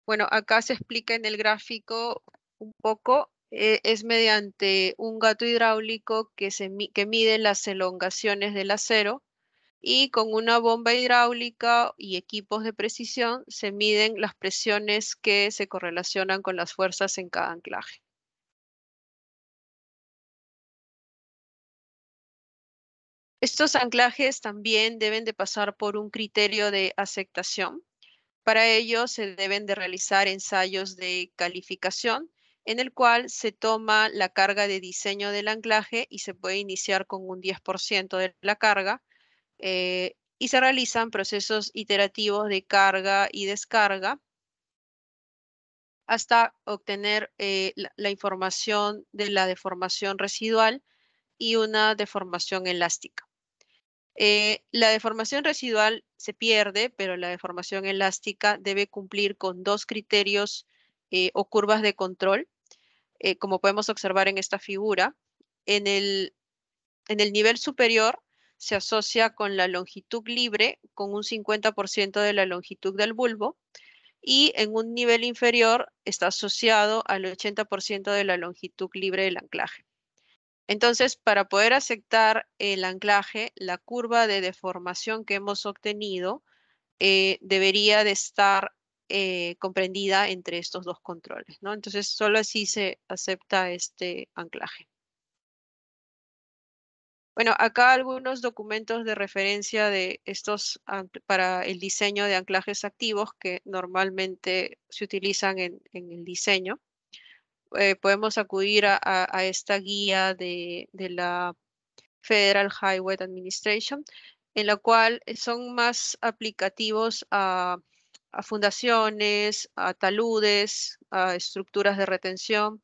Bueno, acá se explica en el gráfico un poco. Es mediante un gato hidráulico que mide las elongaciones del acero y con una bomba hidráulica y equipos de precisión se miden las presiones que se correlacionan con las fuerzas en cada anclaje. Estos anclajes también deben de pasar por un criterio de aceptación. Para ello se deben de realizar ensayos de calificación en el cual se toma la carga de diseño del anclaje y se puede iniciar con un 10% de la carga y se realizan procesos iterativos de carga y descarga hasta obtener la información de la deformación residual y una deformación elástica. La deformación residual se pierde, pero la deformación elástica debe cumplir con dos criterios o curvas de control, como podemos observar en esta figura. En el nivel superior se asocia con la longitud libre, con un 50% de la longitud del bulbo, y en un nivel inferior está asociado al 80% de la longitud libre del anclaje. Entonces, para poder aceptar el anclaje, la curva de deformación que hemos obtenido debería de estar comprendida entre estos dos controles, ¿no? Entonces, solo así se acepta este anclaje. Bueno, acá algunos documentos de referencia de estos para el diseño de anclajes activos que normalmente se utilizan en el diseño. Podemos acudir a esta guía de la Federal Highway Administration, en la cual son más aplicativos a fundaciones, a taludes, a estructuras de retención.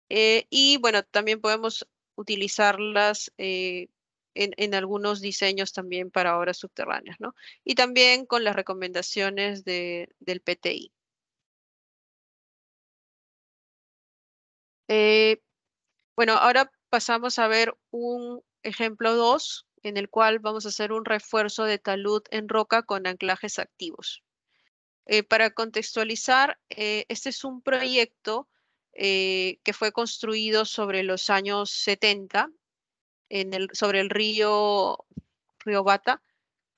Y bueno, también podemos utilizarlas en algunos diseños también para obras subterráneas, ¿no? Y también con las recomendaciones del PTI. Bueno, ahora pasamos a ver un ejemplo 2, en el cual vamos a hacer un refuerzo de talud en roca con anclajes activos. Para contextualizar, este es un proyecto que fue construido sobre los años 70 sobre el río Bata.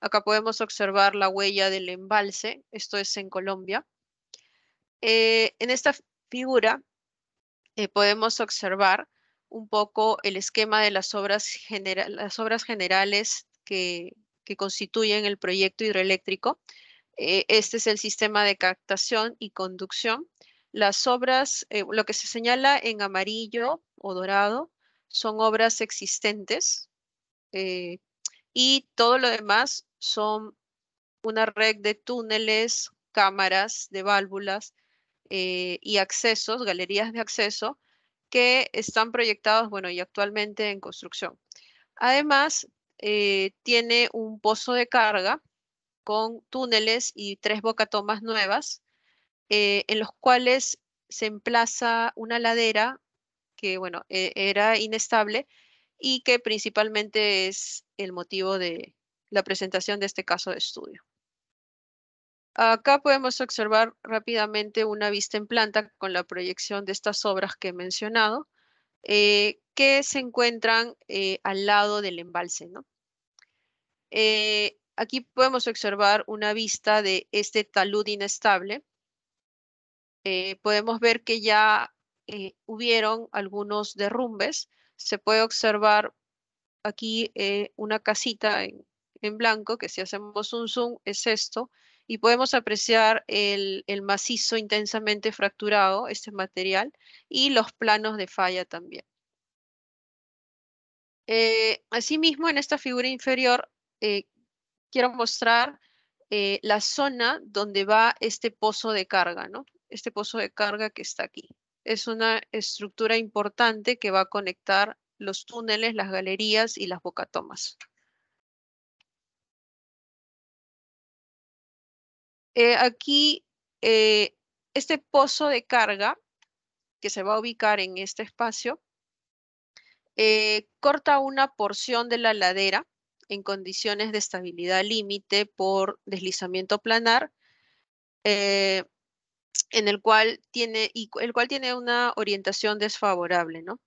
Acá podemos observar la huella del embalse, esto es en Colombia. En esta figura podemos observar un poco el esquema de las obras generales que constituyen el proyecto hidroeléctrico. Este es el sistema de captación y conducción. Las obras, lo que se señala en amarillo o dorado, son obras existentes y todo lo demás son una red de túneles, cámaras, de válvulas y accesos, galerías de acceso que están proyectados, bueno, y actualmente en construcción. Además, tiene un pozo de carga con túneles y 3 bocatomas nuevas, en los cuales se emplaza una ladera que, bueno, era inestable y que principalmente es el motivo de la presentación de este caso de estudio. Acá podemos observar rápidamente una vista en planta con la proyección de estas obras que he mencionado, que se encuentran al lado del embalse, ¿no? Aquí podemos observar una vista de este talud inestable. Podemos ver que ya hubieron algunos derrumbes. Se puede observar aquí una casita en blanco, que si hacemos un zoom es esto, y podemos apreciar el macizo intensamente fracturado, este material, y los planos de falla también. Asimismo, en esta figura inferior, quiero mostrar la zona donde va este pozo de carga, ¿no? Este pozo de carga que está aquí. Es una estructura importante que va a conectar los túneles, las galerías y las bocatomas. Aquí, este pozo de carga que se va a ubicar en este espacio, corta una porción de la ladera en condiciones de estabilidad límite por deslizamiento planar, en el cual tiene una orientación desfavorable, ¿no?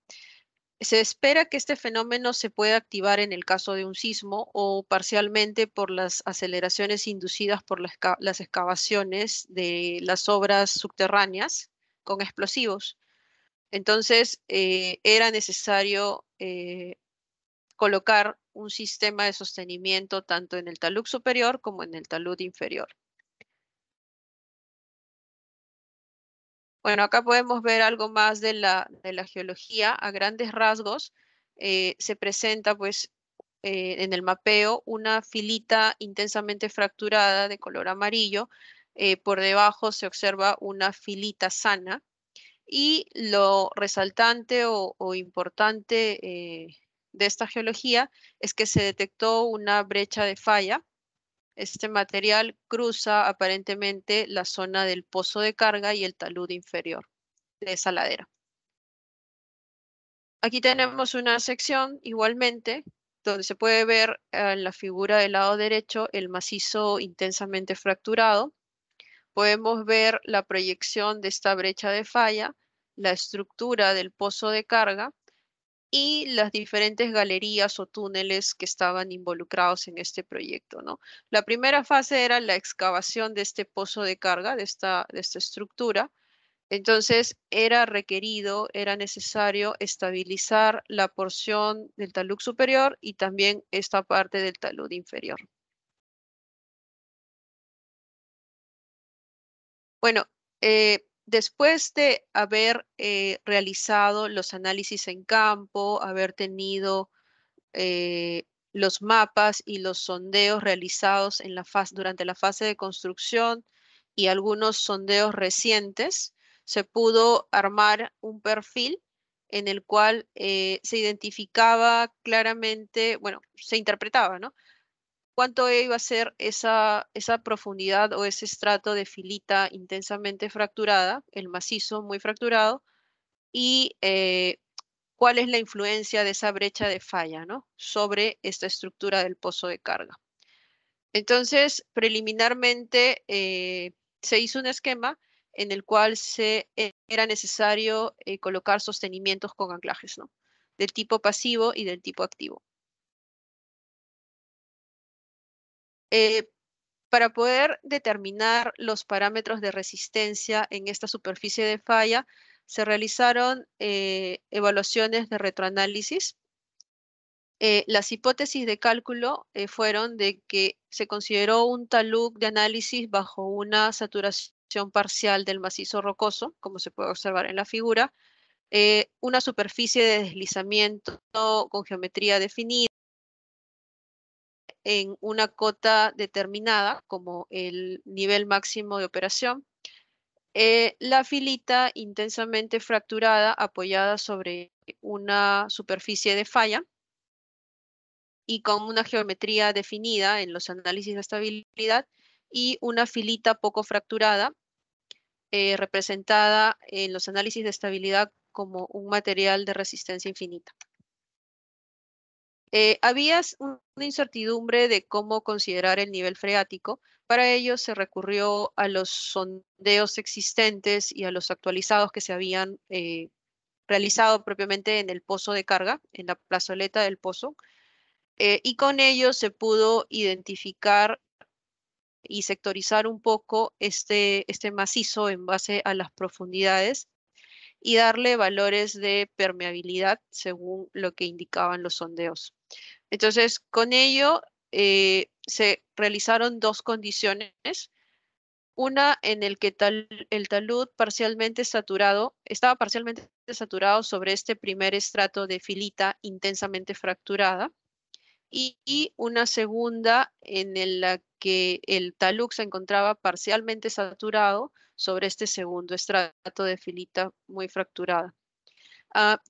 Se espera que este fenómeno se pueda activar en el caso de un sismo o parcialmente por las aceleraciones inducidas por las excavaciones de las obras subterráneas con explosivos. Entonces, era necesario colocar un sistema de sostenimiento tanto en el talud superior como en el talud inferior. Bueno, acá podemos ver algo más de la geología. A grandes rasgos, se presenta pues en el mapeo una filita intensamente fracturada de color amarillo. Por debajo se observa una filita sana. Y lo resaltante o importante de esta geología es que se detectó una brecha de falla. Este material cruza aparentemente la zona del pozo de carga y el talud inferior de esa ladera. Aquí tenemos una sección igualmente donde se puede ver en la figura del lado derecho el macizo intensamente fracturado. Podemos ver la proyección de esta brecha de falla, la estructura del pozo de carga y las diferentes galerías o túneles que estaban involucrados en este proyecto, ¿no? La primera fase era la excavación de este pozo de carga, de esta estructura. Entonces era necesario estabilizar la porción del talud superior y también esta parte del talud inferior. Bueno, después de haber realizado los análisis en campo, haber tenido los mapas y los sondeos realizados en durante la fase de construcción y algunos sondeos recientes, se pudo armar un perfil en el cual se identificaba claramente, bueno, se interpretaba, ¿no? Cuánto iba a ser esa profundidad o ese estrato de filita intensamente fracturada, el macizo muy fracturado, y cuál es la influencia de esa brecha de falla, ¿no? Sobre esta estructura del pozo de carga. Entonces, preliminarmente se hizo un esquema en el cual era necesario colocar sostenimientos con anclajes, ¿no? Del tipo pasivo y del tipo activo. Para poder determinar los parámetros de resistencia en esta superficie de falla, se realizaron evaluaciones de retroanálisis. Las hipótesis de cálculo fueron de que se consideró un talud de análisis bajo una saturación parcial del macizo rocoso, como se puede observar en la figura, una superficie de deslizamiento con geometría definida, en una cota determinada como el nivel máximo de operación, la filita intensamente fracturada apoyada sobre una superficie de falla y con una geometría definida en los análisis de estabilidad y una filita poco fracturada representada en los análisis de estabilidad como un material de resistencia infinita. Había una incertidumbre de cómo considerar el nivel freático. Para ello se recurrió a los sondeos existentes y a los actualizados que se habían realizado propiamente en el pozo de carga, en la plazoleta del pozo, y con ello se pudo identificar y sectorizar un poco este macizo en base a las profundidades y darle valores de permeabilidad según lo que indicaban los sondeos. Entonces, con ello se realizaron dos condiciones. Una en el que el talud estaba parcialmente saturado sobre este primer estrato de filita intensamente fracturada, y una segunda en la que el talud se encontraba parcialmente saturado sobre este segundo estrato de filita muy fracturada.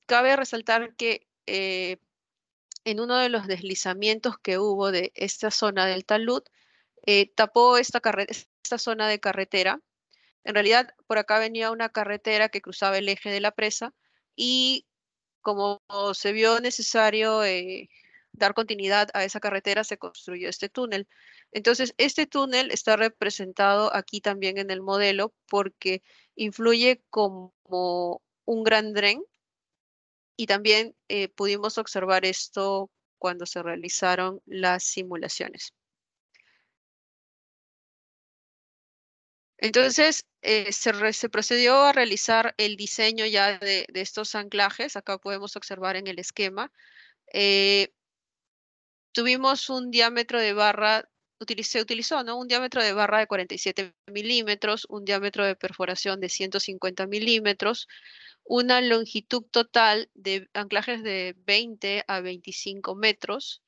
Cabe resaltar que en uno de los deslizamientos que hubo de esta zona del talud, tapó esta zona de carretera. En realidad, por acá venía una carretera que cruzaba el eje de la presa, y como se vio necesario dar continuidad a esa carretera, se construyó este túnel. Entonces, este túnel está representado aquí también en el modelo porque influye como un gran dren, y también pudimos observar esto cuando se realizaron las simulaciones. Entonces, se procedió a realizar el diseño ya de estos anclajes. Acá podemos observar en el esquema. Tuvimos un diámetro de barra, se utilizó, ¿no? Un diámetro de barra de 47 milímetros, un diámetro de perforación de 150 milímetros, una longitud total de anclajes de 20 a 25 metros,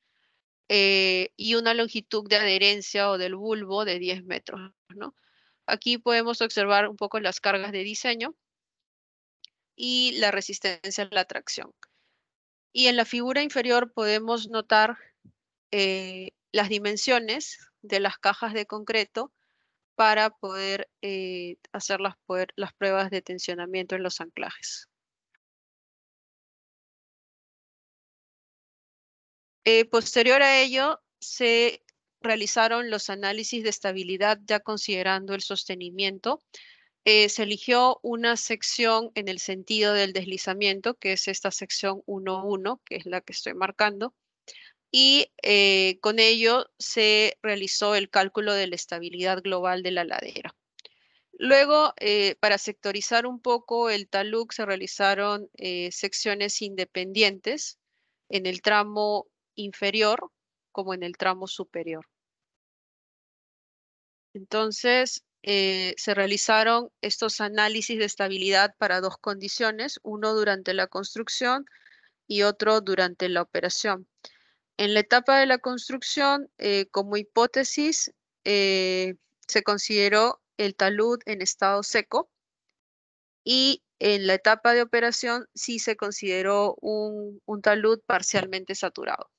y una longitud de adherencia o del bulbo de 10 metros, ¿no? Aquí podemos observar un poco las cargas de diseño y la resistencia a la tracción. Y en la figura inferior podemos notar las dimensiones de las cajas de concreto para poder hacer las pruebas de tensionamiento en los anclajes. Posterior a ello, se realizaron los análisis de estabilidad ya considerando el sostenimiento. Se eligió una sección en el sentido del deslizamiento, que es esta sección 1.1, que es la que estoy marcando, y con ello se realizó el cálculo de la estabilidad global de la ladera. Luego, para sectorizar un poco el talud, se realizaron secciones independientes en el tramo inferior como en el tramo superior. Entonces, se realizaron estos análisis de estabilidad para dos condiciones, uno durante la construcción y otro durante la operación. En la etapa de la construcción, como hipótesis, se consideró el talud en estado seco, y en la etapa de operación sí se consideró un talud parcialmente saturado.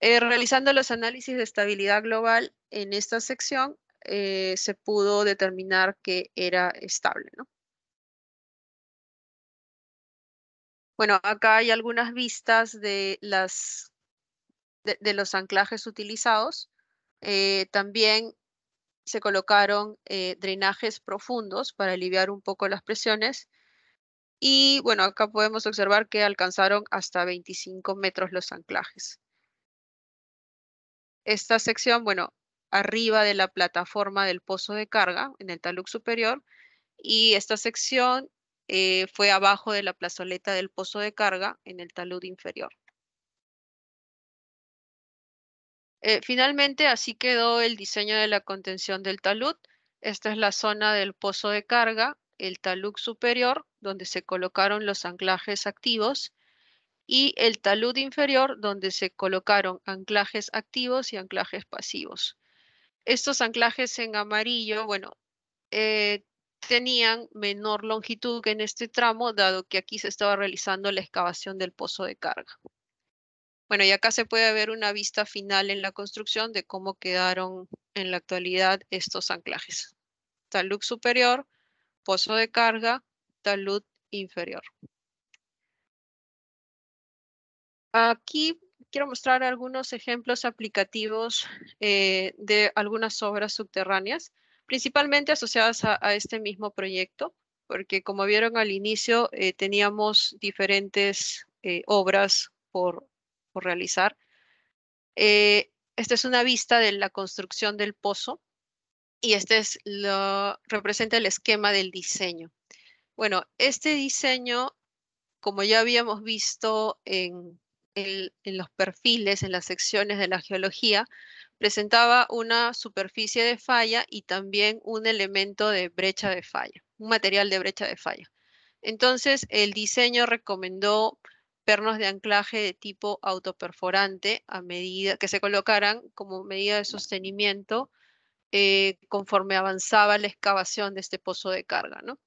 Realizando los análisis de estabilidad global en esta sección, se pudo determinar que era estable, ¿no? Bueno, acá hay algunas vistas de los anclajes utilizados. También se colocaron drenajes profundos para aliviar un poco las presiones. Y bueno, acá podemos observar que alcanzaron hasta 25 metros los anclajes. Esta sección, bueno, arriba de la plataforma del pozo de carga, en el talud superior, y esta sección fue abajo de la plazoleta del pozo de carga, en el talud inferior. Finalmente, así quedó el diseño de la contención del talud. Esta es la zona del pozo de carga, el talud superior, donde se colocaron los anclajes activos, y el talud inferior, donde se colocaron anclajes activos y anclajes pasivos. Estos anclajes en amarillo, bueno, tenían menor longitud que en este tramo, dado que aquí se estaba realizando la excavación del pozo de carga. Bueno, y acá se puede ver una vista final en la construcción de cómo quedaron en la actualidad estos anclajes. Talud superior, pozo de carga, talud inferior. Aquí quiero mostrar algunos ejemplos aplicativos de algunas obras subterráneas, principalmente asociadas a este mismo proyecto, porque como vieron al inicio, teníamos diferentes obras por realizar. Esta es una vista de la construcción del pozo, y este representa el esquema del diseño. Bueno, este diseño, como ya habíamos visto en los perfiles, en las secciones de la geología, presentaba una superficie de falla y también un elemento de brecha de falla, un material de brecha de falla. Entonces, el diseño recomendó pernos de anclaje de tipo autoperforante a medida que se colocaran como medida de sostenimiento conforme avanzaba la excavación de este pozo de carga, ¿no?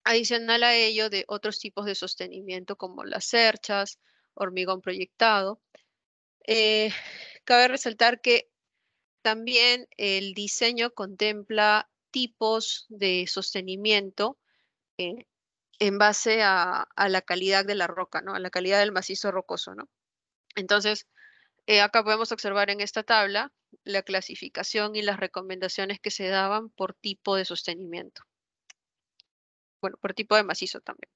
Adicional a ello, de otros tipos de sostenimiento como las cerchas, hormigón proyectado. Eh, Cabe resaltar que también el diseño contempla tipos de sostenimiento eh, en base a la calidad de la roca, ¿no? A la calidad del macizo rocoso, ¿no? Entonces, acá podemos observar en esta tabla la clasificación y las recomendaciones que se daban por tipo de sostenimiento. Bueno, por tipo de macizo también.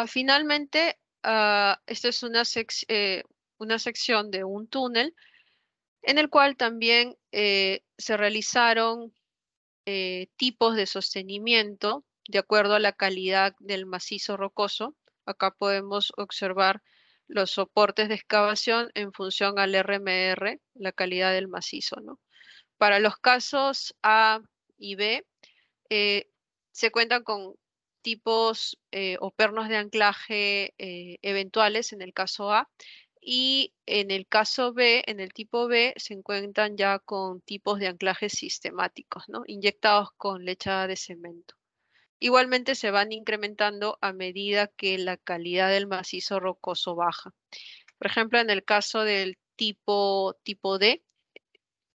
Finalmente, esta es una sección de un túnel en el cual también se realizaron tipos de sostenimiento de acuerdo a la calidad del macizo rocoso. Acá podemos observar los soportes de excavación en función al RMR, la calidad del macizo, ¿no? Para los casos A y B, eh, se cuentan con tipos o pernos de anclaje eventuales en el caso A, y en el caso B, en el tipo B, se encuentran ya con tipos de anclajes sistemáticos, ¿no? Inyectados con lechada de cemento. Igualmente se van incrementando a medida que la calidad del macizo rocoso baja. Por ejemplo, en el caso del tipo D,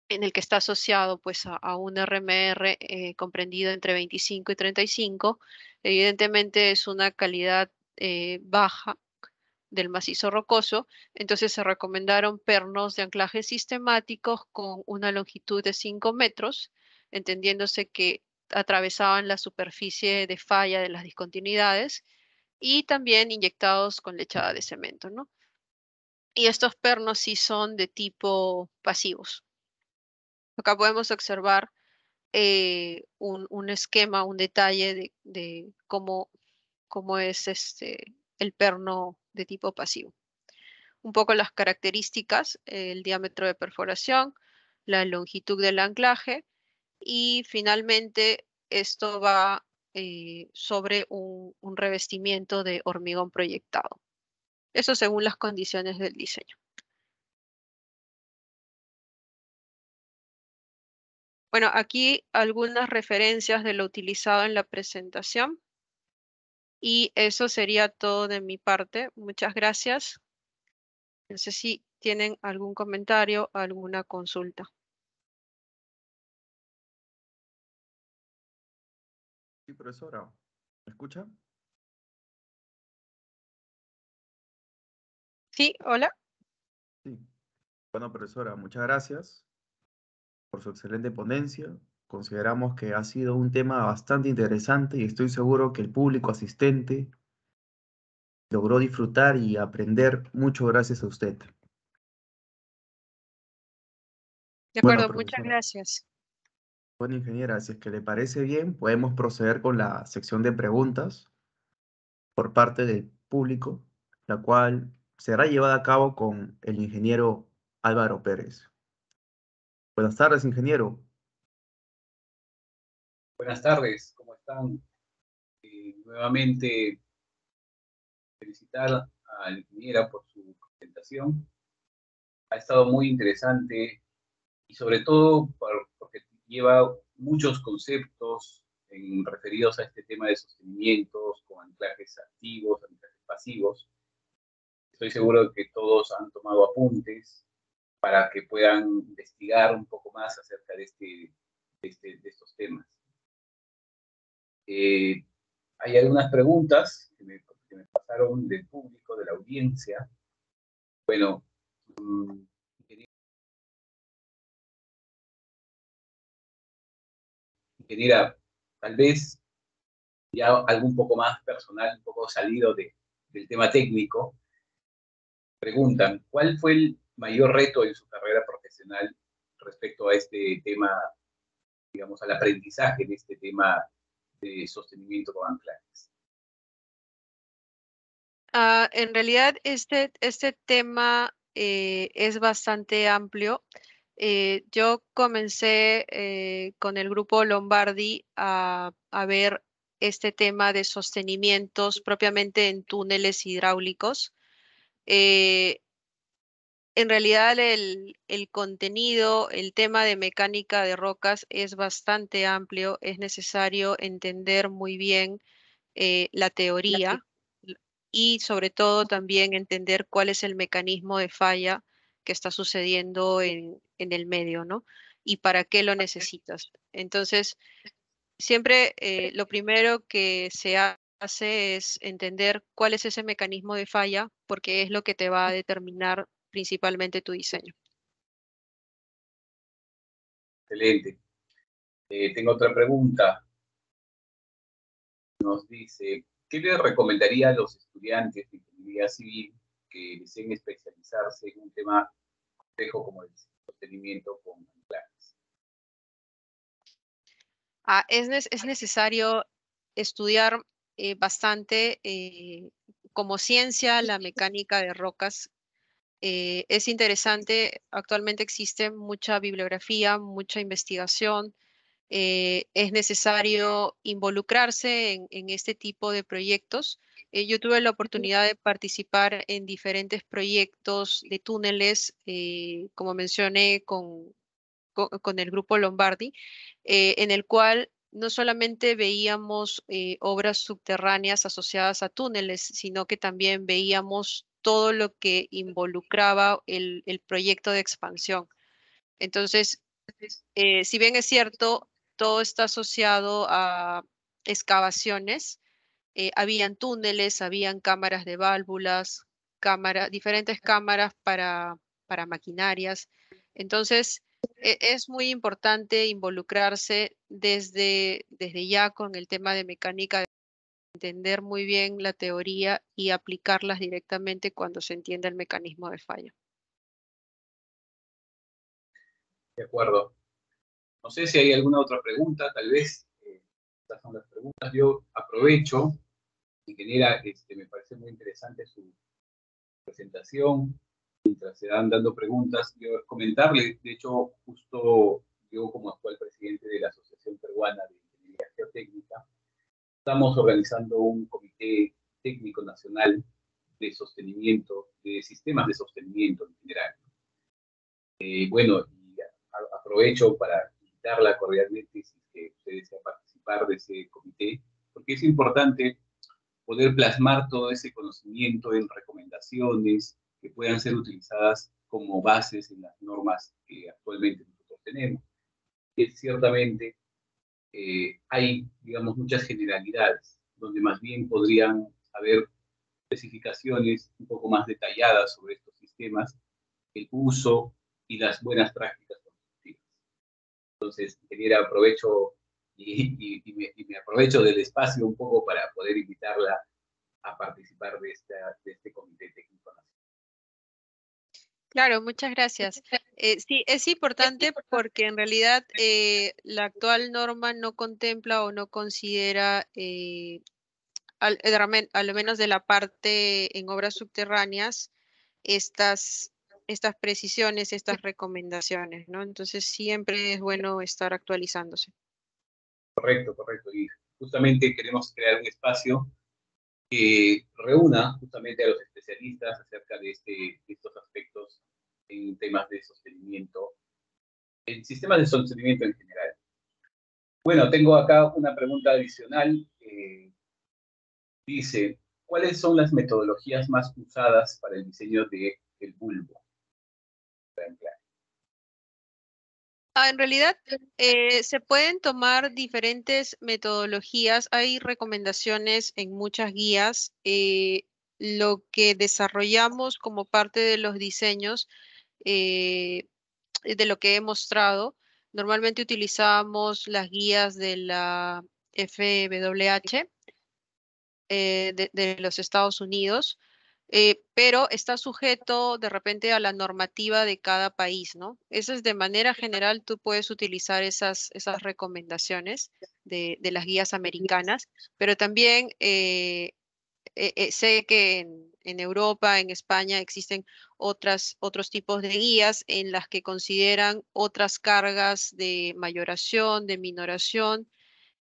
en el que está asociado pues a un RMR comprendido entre 25 y 35, evidentemente es una calidad baja del macizo rocoso, entonces se recomendaron pernos de anclaje sistemáticos con una longitud de 5 metros, entendiéndose que atravesaban la superficie de falla de las discontinuidades y también inyectados con lechada de cemento, ¿no? Y estos pernos sí son de tipo pasivos. Acá podemos observar un esquema, un detalle de cómo es el perno de tipo pasivo. Un poco las características, el diámetro de perforación, la longitud del anclaje y finalmente esto va sobre un revestimiento de hormigón proyectado. Eso según las condiciones del diseño. Bueno, aquí algunas referencias de lo utilizado en la presentación. Y eso sería todo de mi parte. Muchas gracias. No sé si tienen algún comentario, alguna consulta. Sí, profesora. ¿Me escucha? Sí, hola. Sí. Bueno, profesora, muchas gracias por su excelente ponencia. Consideramos que ha sido un tema bastante interesante y estoy seguro que el público asistente logró disfrutar y aprender mucho gracias a usted. De Bueno, acuerdo, muchas profesora. gracias. Bueno, ingeniera, si es que le parece bien, podemos proceder con la sección de preguntas por parte del público, la cual será llevada a cabo con el ingeniero Álvaro Pérez. Buenas tardes, ingeniero. Buenas tardes, ¿cómo están? Nuevamente felicitar a la ingeniera por su presentación. Ha estado muy interesante y sobre todo porque lleva muchos conceptos referidos a este tema de sostenimientos con anclajes activos, anclajes pasivos. Estoy seguro de que todos han tomado apuntes para que puedan investigar un poco más acerca de estos temas. Hay algunas preguntas que me pasaron del público, de la audiencia. Bueno, ingeniera, tal vez ya algo un poco más personal, un poco salido del tema técnico, preguntan, ¿cuál fue el mayor reto en su carrera profesional respecto a este tema, digamos, al aprendizaje de este tema de sostenimiento con anclajes? En realidad, este tema es bastante amplio. Yo comencé con el grupo Lombardi a ver este tema de sostenimientos propiamente en túneles hidráulicos. Eh, en realidad, el contenido, el tema de mecánica de rocas es bastante amplio. Es necesario entender muy bien la teoría y sobre todo también entender cuál es el mecanismo de falla que está sucediendo en el medio, ¿no? Y para qué lo necesitas. Entonces, siempre lo primero que se hace es entender cuál es ese mecanismo de falla, porque es lo que te va a determinar principalmente tu diseño. Excelente. Tengo otra pregunta. Nos dice, ¿qué le recomendaría a los estudiantes de ingeniería civil que deseen especializarse en un tema complejo como el sostenimiento con anclajes? Es necesario estudiar bastante como ciencia la mecánica de rocas. Es interesante, actualmente existe mucha bibliografía, mucha investigación. Es necesario involucrarse en este tipo de proyectos. Yo tuve la oportunidad de participar en diferentes proyectos de túneles, como mencioné, con el grupo Lombardi, en el cual no solamente veíamos obras subterráneas asociadas a túneles, sino que también veíamos todo lo que involucraba el proyecto de expansión. Entonces, si bien es cierto, todo está asociado a excavaciones, habían túneles, habían cámaras de válvulas, diferentes cámaras para maquinarias. Entonces, es muy importante involucrarse desde ya con el tema de mecánica, entender muy bien la teoría y aplicarlas directamente cuando se entienda el mecanismo de falla. De acuerdo. No sé si hay alguna otra pregunta, tal vez. Estas son las preguntas. Yo aprovecho, ingeniera, me parece muy interesante su presentación. Mientras se van dando preguntas, yo comentarle, de hecho, justo yo como actual presidente de la Asociación Peruana de Ingeniería Geotécnica, estamos organizando un comité técnico nacional de sostenimiento, de sistemas de sostenimiento en general. Bueno, y aprovecho para invitarla cordialmente si que usted desea participar de ese comité, porque es importante poder plasmar todo ese conocimiento en recomendaciones que puedan ser utilizadas como bases en las normas que actualmente nosotros tenemos. Que ciertamente hay, digamos, muchas generalidades, donde más bien podrían haber especificaciones un poco más detalladas sobre estos sistemas, el uso y las buenas prácticas constructivas. Entonces, ingeniera, aprovecho y me aprovecho del espacio un poco para poder invitarla a participar de este comité técnico nacional. Claro, muchas gracias. Sí, es importante porque en realidad la actual norma no contempla o no considera, a lo menos de la parte en obras subterráneas, estas precisiones, estas recomendaciones, ¿no? Entonces siempre es bueno estar actualizándose. Correcto, correcto. Y justamente queremos crear un espacio que reúna justamente a los especialistas acerca de estos aspectos en temas de sostenimiento, en sistemas de sostenimiento en general. Bueno, tengo acá una pregunta adicional. Dice, ¿cuáles son las metodologías más usadas para el diseño del bulbo? En realidad, se pueden tomar diferentes metodologías. Hay recomendaciones en muchas guías. Lo que desarrollamos como parte de los diseños, de lo que he mostrado, normalmente utilizábamos las guías de la FWH de los Estados Unidos, pero está sujeto de repente a la normativa de cada país, ¿no? Eso es de manera general, tú puedes utilizar esas recomendaciones de las guías americanas, pero también sé que en Europa, en España, existen otros tipos de guías en las que consideran otras cargas de mayoración, de minoración,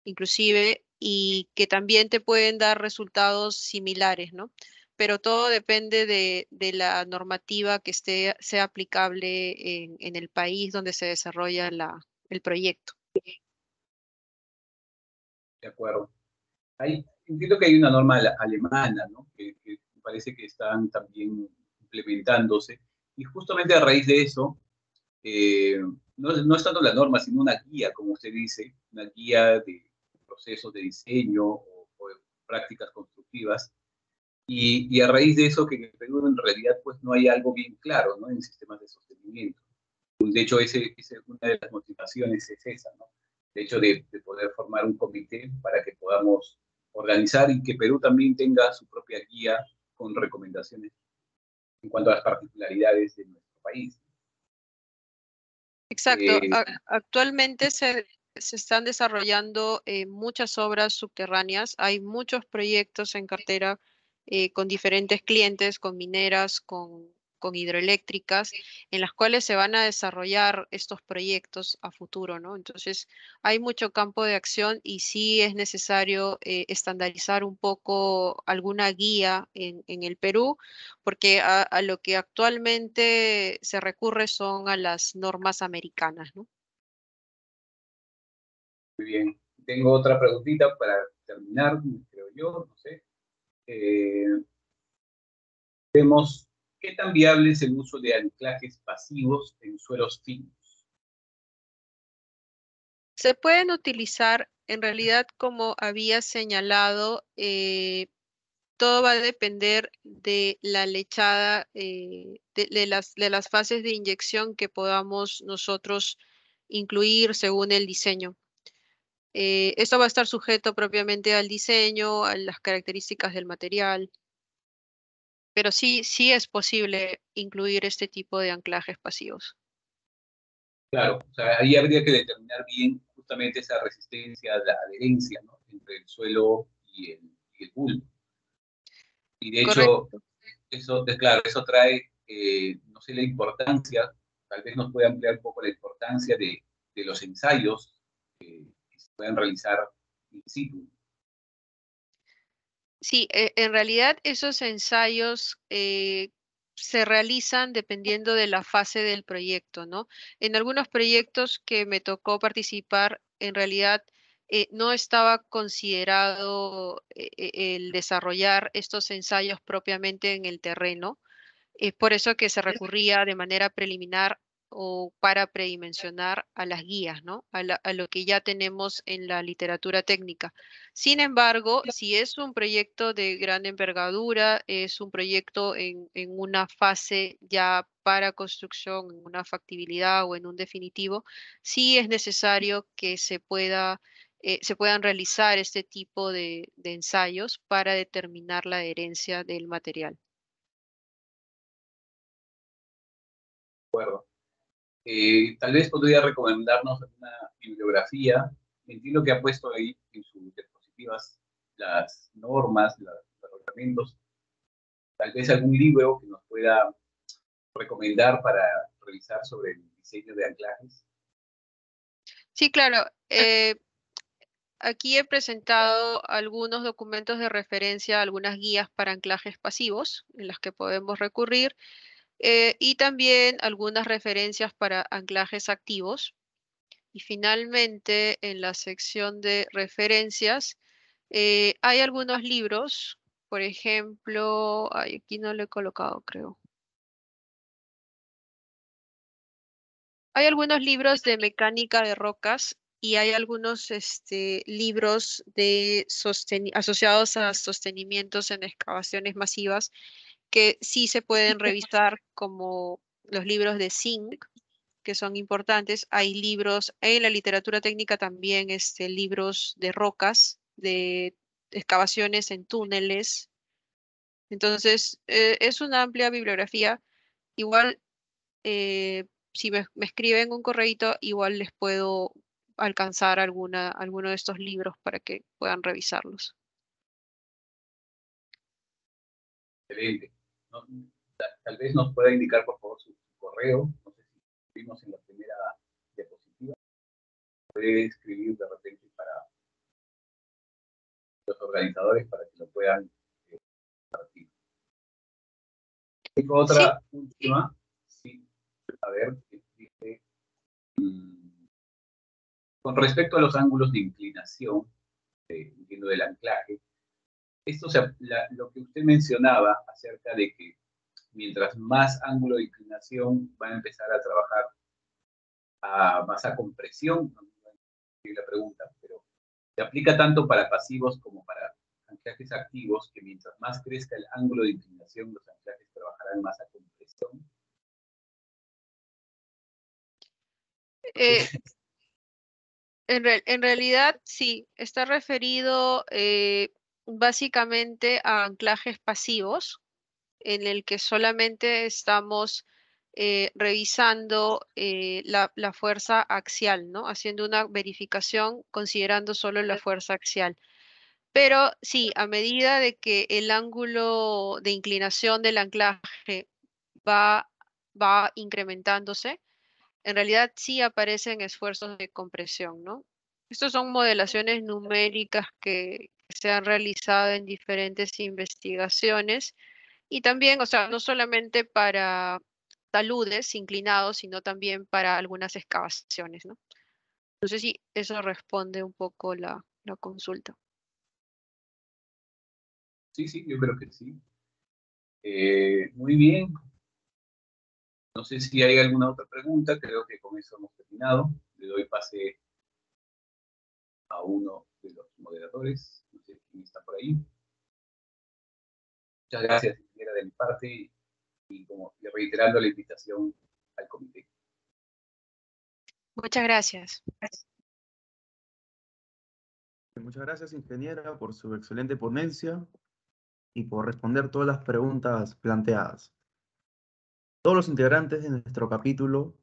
inclusive, y que también te pueden dar resultados similares, ¿no? Pero todo depende de la normativa que sea aplicable en el país donde se desarrolla el proyecto. De acuerdo. Entiendo que hay una norma alemana, ¿no? Que parece que están también implementándose. Y justamente a raíz de eso, no es tanto la norma, sino una guía, como usted dice, una guía de procesos de diseño o de prácticas constructivas. Y a raíz de eso, que en el Perú en realidad pues no hay algo bien claro, ¿no? En sistemas de sostenimiento. De hecho, una de las motivaciones es esa, ¿no? De hecho, de poder formar un comité para que podamos organizar y que Perú también tenga su propia guía con recomendaciones en cuanto a las particularidades de nuestro país. Exacto. Actualmente se están desarrollando muchas obras subterráneas. Hay muchos proyectos en cartera con diferentes clientes, con mineras, con hidroeléctricas, en las cuales se van a desarrollar estos proyectos a futuro, ¿no? Entonces, hay mucho campo de acción y sí es necesario estandarizar un poco alguna guía en el Perú, porque a lo que actualmente se recurre son a las normas americanas, ¿no? Muy bien. Tengo otra preguntita para terminar, creo yo, no sé. Vemos qué tan viable es el uso de anclajes pasivos en suelos finos. Se pueden utilizar, en realidad, como había señalado, todo va a depender de la lechada, de las fases de inyección que podamos nosotros incluir según el diseño. Esto va a estar sujeto propiamente al diseño, a las características del material, pero sí es posible incluir este tipo de anclajes pasivos. Claro, o sea, ahí habría que determinar bien justamente esa resistencia, la adherencia, ¿no? Entre el suelo y el bulbo. Y de hecho, Correcto. eso, claro, eso trae, no sé, la importancia, tal vez nos puede ampliar un poco la importancia de los ensayos que se pueden realizar in situ. Sí, en realidad esos ensayos se realizan dependiendo de la fase del proyecto, ¿no? En algunos proyectos que me tocó participar, en realidad no estaba considerado el desarrollar estos ensayos propiamente en el terreno. Es por eso que se recurría de manera preliminar o para predimensionar a las guías, ¿no? A lo que ya tenemos en la literatura técnica. Sin embargo, si es un proyecto de gran envergadura, es un proyecto en una fase ya para construcción, en una factibilidad o en un definitivo, sí es necesario que se puedan realizar este tipo de ensayos para determinar la adherencia del material. Tal vez podría recomendarnos una bibliografía. Entiendo que ha puesto ahí en sus diapositivas las normas, los reglamentos. Tal vez algún libro que nos pueda recomendar para revisar sobre el diseño de anclajes. Sí, claro. Aquí he presentado algunos documentos de referencia, algunas guías para anclajes pasivos en las que podemos recurrir y también algunas referencias para anclajes activos. Y finalmente, en la sección de referencias, hay algunos libros, por ejemplo, ay, aquí no lo he colocado, creo. Hay algunos libros de mecánica de rocas y hay algunos libros asociados a sostenimientos en excavaciones masivas que sí se pueden revisar como los libros de zinc, que son importantes. Hay libros en la literatura técnica también, libros de rocas, de excavaciones en túneles. Entonces, es una amplia bibliografía. Igual, si me escriben un correíto, igual les puedo alcanzar alguno de estos libros para que puedan revisarlos. Excelente. No, tal vez nos pueda indicar, por favor, su correo. No sé si vimos en la primera diapositiva. Puede escribir de repente para los organizadores para que lo puedan compartir. Tengo Sí, otra última. Sí, a ver, dice, con respecto a los ángulos de inclinación, entiendo del anclaje, lo que usted mencionaba acerca de que mientras más ángulo de inclinación van a empezar a trabajar más a compresión, no es la pregunta, pero se aplica tanto para pasivos como para anclajes activos, que mientras más crezca el ángulo de inclinación, los anclajes trabajarán más a compresión. eh, en realidad sí, está referido básicamente a anclajes pasivos, en el que solamente estamos revisando la fuerza axial, ¿no? Haciendo una verificación considerando solo la fuerza axial. Pero sí, a medida de que el ángulo de inclinación del anclaje va, va incrementándose, en realidad sí aparecen esfuerzos de compresión, ¿no? Estos son modelaciones numéricas que se han realizado en diferentes investigaciones y también, o sea, no solamente para taludes inclinados, sino también para algunas excavaciones, ¿no? No sé si eso responde un poco la consulta. Sí, sí, yo creo que sí. Muy bien. No sé si hay alguna otra pregunta. Creo que con eso hemos terminado. Le doy pase a uno de los moderadores. No sé quién está por ahí. Muchas gracias, ingeniera, de mi parte, y reiterando la invitación al comité. Muchas gracias. Muchas gracias, ingeniera, por su excelente ponencia y por responder todas las preguntas planteadas. Todos los integrantes de nuestro capítulo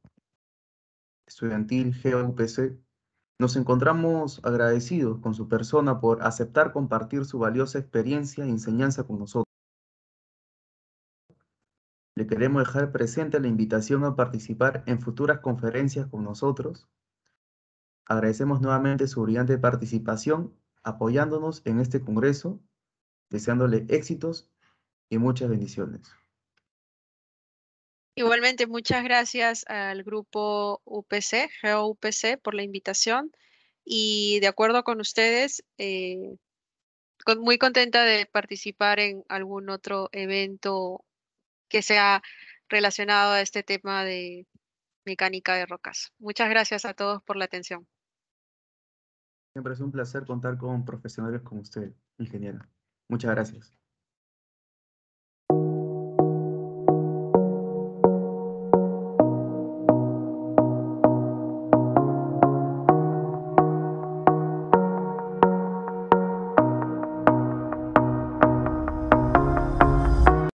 estudiantil GUPC nos encontramos agradecidos con su persona por aceptar compartir su valiosa experiencia y enseñanza con nosotros. Le queremos dejar presente la invitación a participar en futuras conferencias con nosotros. Agradecemos nuevamente su brillante participación, apoyándonos en este congreso, deseándole éxitos y muchas bendiciones. Igualmente, muchas gracias al grupo UPC, GeoUPC, por la invitación. Y de acuerdo con ustedes, muy contenta de participar en algún otro evento que sea relacionado a este tema de mecánica de rocas. Muchas gracias a todos por la atención. Siempre es un placer contar con profesionales como usted, ingeniera. Muchas gracias.